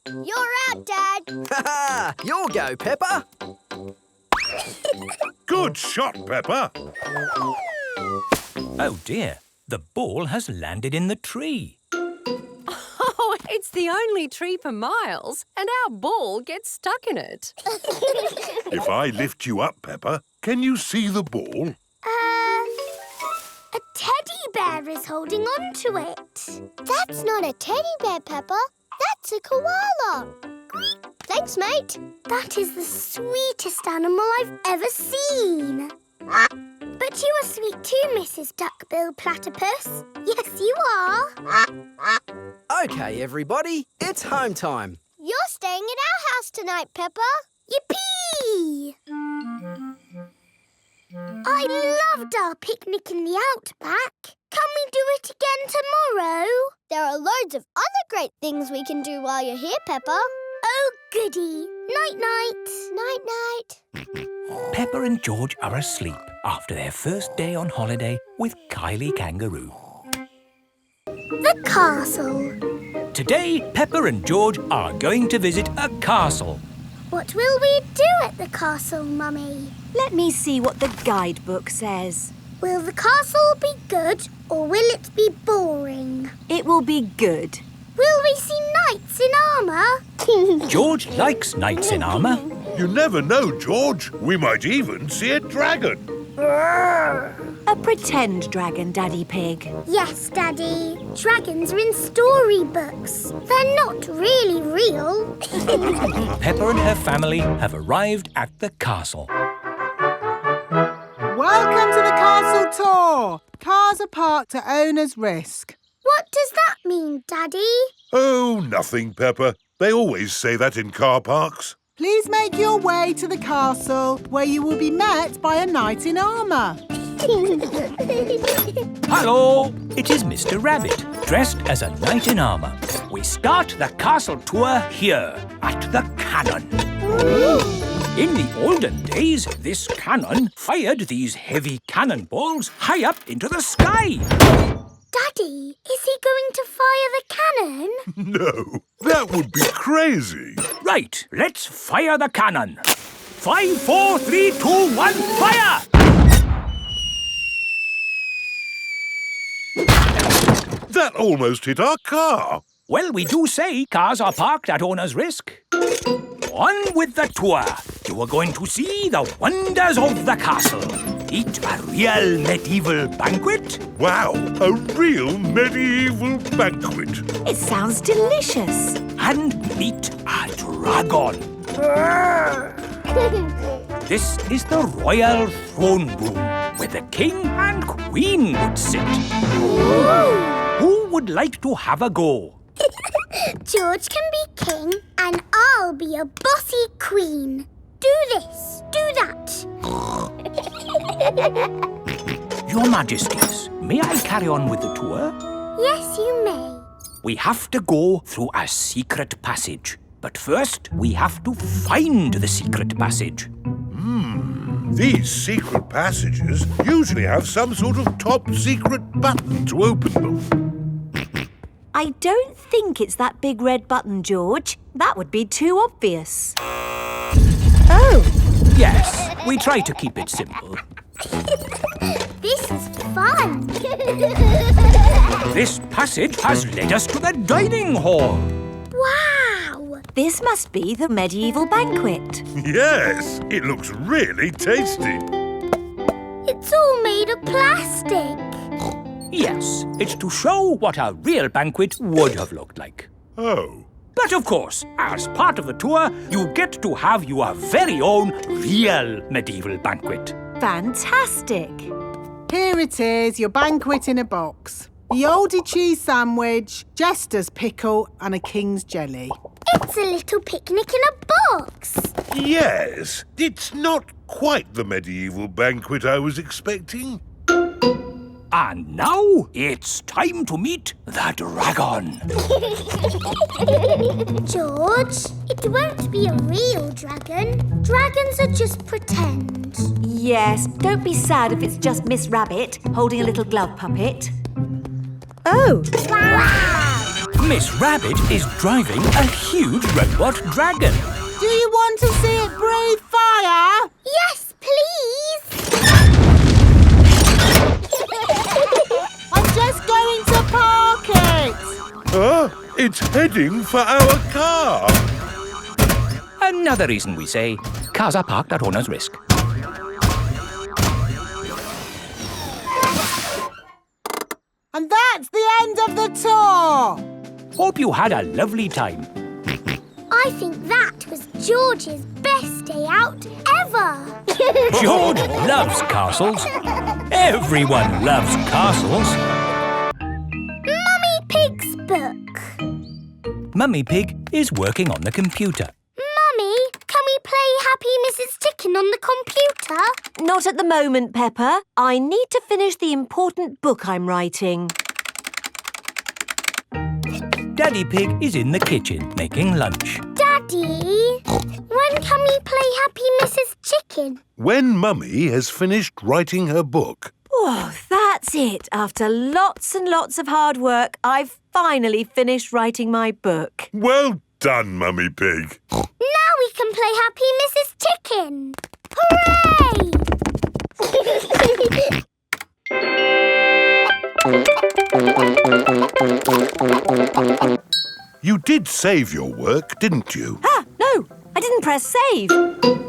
You're out, Dad. Ha-ha! You'll go, Peppa. Good shot, Peppa. Oh dear, the ball has landed in the tree. Oh, it's the only tree for miles, and our ball gets stuck in it. If I lift you up, Peppa, can you see the ball? A teddy bear is holding on to it. That's not a teddy bear, Peppa. That's a koala. Thanks, mate. That is the sweetest animal I've ever seen. But you are sweet too, Mrs. Duck-billed Platypus. Yes, you are. OK, everybody, it's home time. You're staying at our house tonight, Peppa. Yippee! I loved our picnic in the Outback. Can we do it again tomorrow? There are loads of other great things we can do while you're here, Peppa. Oh, goody. Night-night. Night-night. Peppa and George are asleep after their first day on holiday with Kylie Kangaroo. The castle. Today, Peppa and George are going to visit a castle. What will we do at the castle, Mummy? Let me see what the guidebook says. Will the castle be good or will it be boring? It will be good. Will we see knights in armour? George likes knights in armour. You never know, George. We might even see a dragon. A pretend dragon, Daddy Pig. Yes, Daddy. Dragons are in storybooks. They're not really real. Peppa and her family have arrived at the castle. Welcome to the castle tour. Cars are parked at owner's risk. What does that mean, Daddy? Oh, nothing, Peppa. They always say that in car parks. Please make your way to the castle, where you will be met by a knight in armour. Hello! It is Mr. Rabbit, dressed as a knight in armour. We start the castle tour here, at the cannon. In the olden days, this cannon fired these heavy cannonballs high up into the sky. Daddy, is he going to fire the cannon? No, that would be crazy. Right, let's fire the cannon. 5, 4, 3, 2, 1, fire! That almost hit our car. Well, we do say cars are parked at owner's risk. On with the tour. You are going to see the wonders of the castle. Eat a real medieval banquet. Wow, a real medieval banquet. It sounds delicious. And meet a dragon. This is the royal throne room, where the king and queen would sit. Who would like to have a go? George can be king and I'll be a bossy queen. Do this, do that. Your Majesties, may I carry on with the tour? Yes, you may. We have to go through a secret passage. But first, we have to find the secret passage. These secret passages usually have some sort of top secret button to open them. I don't think it's that big red button, George. That would be too obvious. Oh! Yes, we try to keep it simple. This is fun. This passage has led us to the dining hall. Wow! This must be the medieval banquet. Yes, it looks really tasty. It's all made of plastic. Yes, it's to show what a real banquet would have looked like. Oh. But of course, as part of the tour, you get to have your very own real medieval banquet. Fantastic! Here it is, your banquet in a box. The oldie cheese sandwich, jester's pickle and a king's jelly. It's a little picnic in a box. Yes, it's not quite the medieval banquet I was expecting. And now it's time to meet the dragon. George, it won't be a real dragon. Dragons are just pretend. Yes, don't be sad if it's just Miss Rabbit holding a little glove puppet. Oh! Wow! Miss Rabbit is driving a huge robot dragon. Do you want to see it breathe fire? Yes, please! I'm just going to park it! It's heading for our car. Another reason we say cars are parked at owner's risk. And that's the end of the tour! Hope you had a lovely time. I think that was George's best day out ever. George loves castles. Everyone loves castles. Mummy Pig's book. Mummy Pig is working on the computer. Mummy, can we play Happy Mrs. Chicken on the computer? Not at the moment, Peppa. I need to finish the important book I'm writing. Daddy Pig is in the kitchen making lunch. Daddy, when can we play Happy Mrs. Chicken? When Mummy has finished writing her book. Oh, that's it. After lots and lots of hard work, I've finally finished writing my book. Well done, Mummy Pig. Now we can play Happy Mrs. Chicken. Hooray! You did save your work, didn't you? Ah, no, I didn't press save. 40, 90,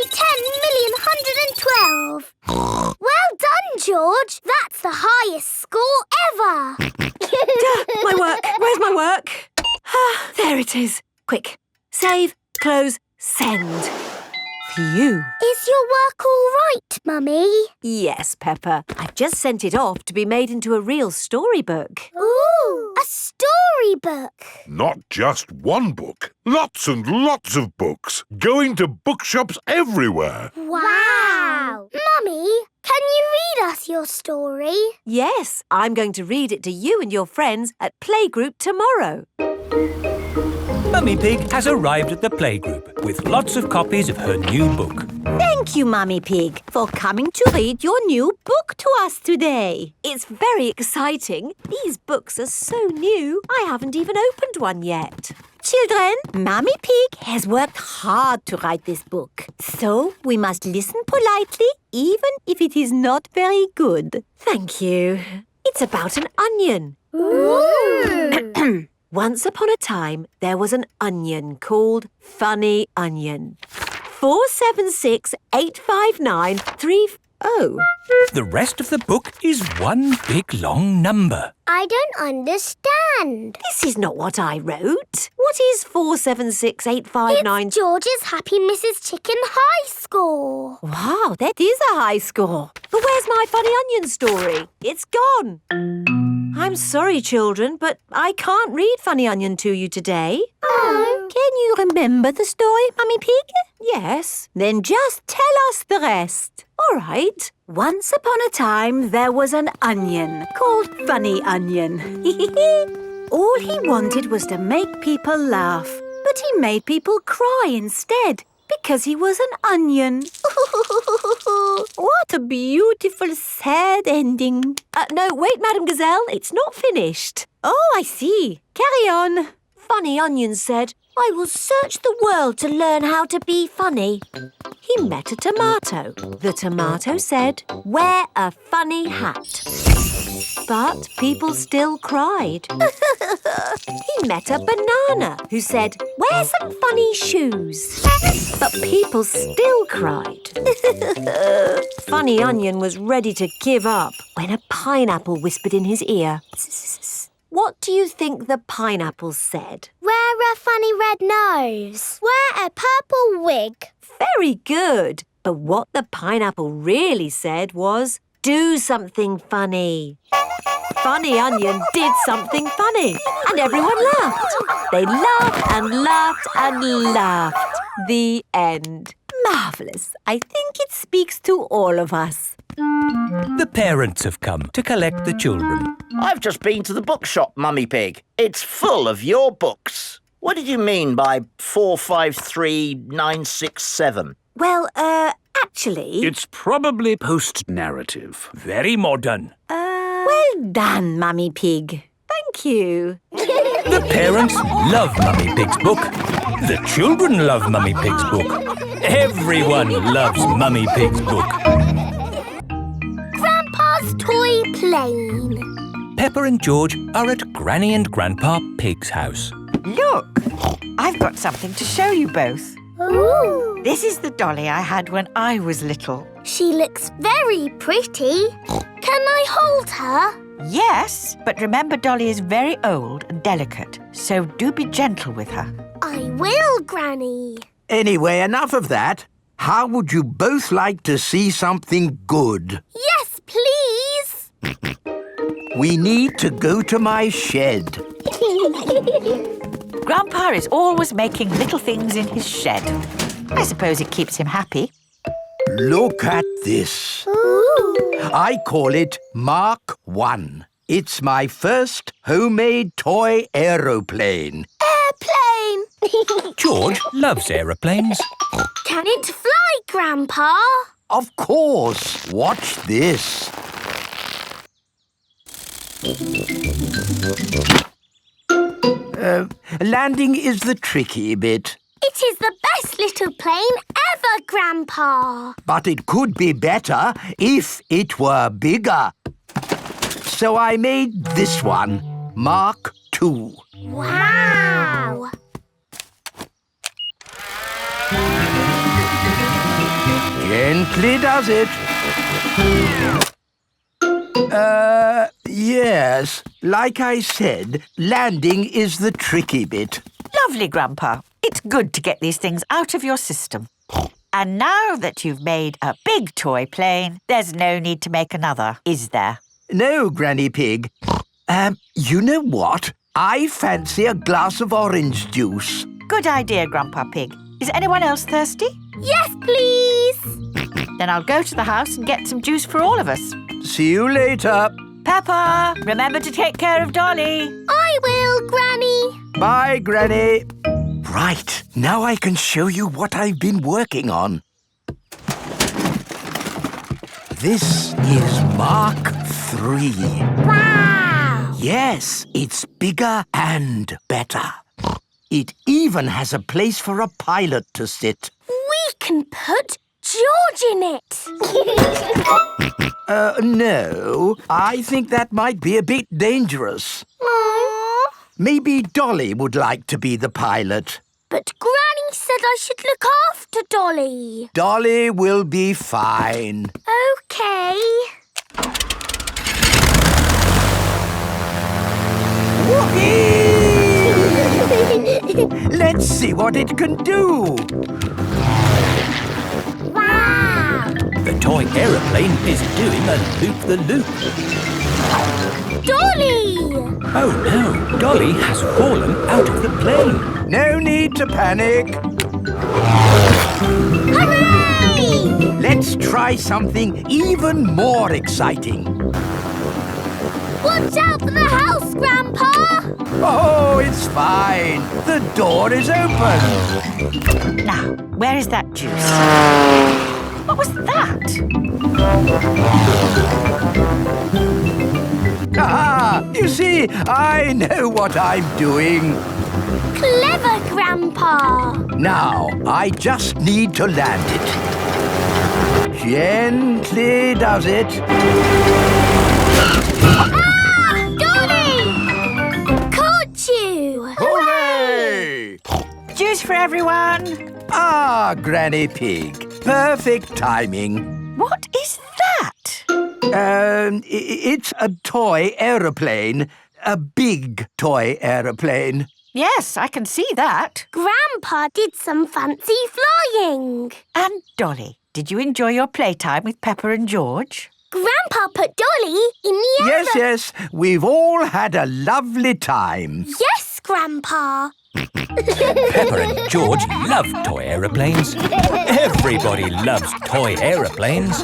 10, million, 112. Well done, George. That's the highest score ever. My work. Where's my work? Ah, there it is. Quick. Save, close, send. Phew. Is your work all right, Mummy? Yes, Peppa. I've just sent it off to be made into a real storybook. Ooh, a storybook. Not just one book. Lots and lots of books. Going to bookshops everywhere. Wow. Mummy, can you read us your story? Yes, I'm going to read it to you and your friends at Playgroup tomorrow. Mummy Pig has arrived at the playgroup with lots of copies of her new book. Thank Thank you, Mummy Pig, for coming to read your new book to us today. It's very exciting. These books are so new, I haven't even opened one yet. Children, Mummy Pig has worked hard to write this book. So we must listen politely, even if it is not very good. Thank you. It's about an onion. Ooh. Once upon a time, there was an onion called Funny Onion. 4768593. Oh. The rest of the book is one big long number. I don't understand. This is not what I wrote. What is 4768593? It's George's Happy Mrs. Chicken high score. Wow, that is a high score. But where's my Funny Onion story? It's gone. I'm sorry, children, but I can't read Funny Onion to you today. Oh. Can you remember the story, Mummy Pig? Yes. Then just tell us the rest. All right. Once upon a time, there was an onion called Funny Onion. All he wanted was to make people laugh, but he made people cry instead because he was an onion. What a beautiful, sad ending. No, wait, Madame Gazelle, it's not finished. Oh, I see. Carry on. Funny Onion said, I will search the world to learn how to be funny. He met a tomato. The tomato said, wear a funny hat. But people still cried. He met a banana who said, wear some funny shoes. But people still cried. Funny Onion was ready to give up when a pineapple whispered in his ear. What do you think the pineapple said? Wear a funny red nose. Wear a purple wig. Very good. But what the pineapple really said was, do something funny. Funny Onion did something funny, and everyone laughed. They laughed and laughed and laughed. The end. Marvellous. I think it speaks to all of us. The parents have come to collect the children. I've just been to the bookshop, Mummy Pig. It's full of your books. What did you mean by 453967? Well, actually... It's probably post-narrative. Very modern. Well done, Mummy Pig. Thank you. The parents love Mummy Pig's book. The children love Mummy Pig's book. Everyone loves Mummy Pig's book. Grandpa's toy plane. Peppa and George are at Granny and Grandpa Pig's house. Look, I've got something to show you both. Ooh. This is the dolly I had when I was little. She looks very pretty. Can I hold her? Yes, but remember Dolly is very old and delicate, so do be gentle with her. I will, Granny. Anyway, enough of that. How would you both like to see something good? Yes, please. We need to go to my shed. Grandpa is always making little things in his shed. I suppose it keeps him happy. Look at this. Ooh. I call it Mark 1. It's my first homemade toy aeroplane. Airplane. George loves aeroplanes. Can it fly, Grandpa? Of course. Watch this. Landing is the tricky bit. It is the best little plane ever, Grandpa. But it could be better if it were bigger. So I made this one, Mark 2. Wow! Gently does it. Yes. Like I said, landing is the tricky bit. Lovely, Grandpa. It's good to get these things out of your system. And now that you've made a big toy plane, there's no need to make another, is there? No, Granny Pig. You know what? I fancy a glass of orange juice. Good idea, Grandpa Pig. Is anyone else thirsty? Yes, please. Then I'll go to the house and get some juice for all of us. See you later. Peppa, remember to take care of Dolly. I will, Granny. Bye, Granny. Right, now I can show you what I've been working on. This is Mark 3. Wow! Yes, it's bigger and better. It even has a place for a pilot to sit. We can put George in it. No, I think that might be a bit dangerous. Aww. Maybe Dolly would like to be the pilot. But Granny said I should look after Dolly. Dolly will be fine. OK. Whoopee! Let's see what it can do. Wow! The toy aeroplane is doing a loop-the-loop. Dolly! Oh no, Dolly has fallen out of the plane. No need to panic. Hooray! Let's try something even more exciting. Watch out for the house, Grandpa! Oh, it's fine. The door is open. Now, where is that juice? What was that? Ah, you see, I know what I'm doing. Clever, Grandpa! Now, I just need to land it. Gently does it. Ah! Dolly! Caught you! Hooray! Juice for everyone. Ah, Granny Pig. Perfect timing. What is that? It's a toy aeroplane. A big toy aeroplane. Yes, I can see that. Grandpa did some fancy flying. And Dolly, did you enjoy your playtime with Peppa and George? Grandpa put Dolly in the air. Yes. We've all had a lovely time. Yes, Grandpa. Peppa and George love toy aeroplanes. Everybody loves toy aeroplanes.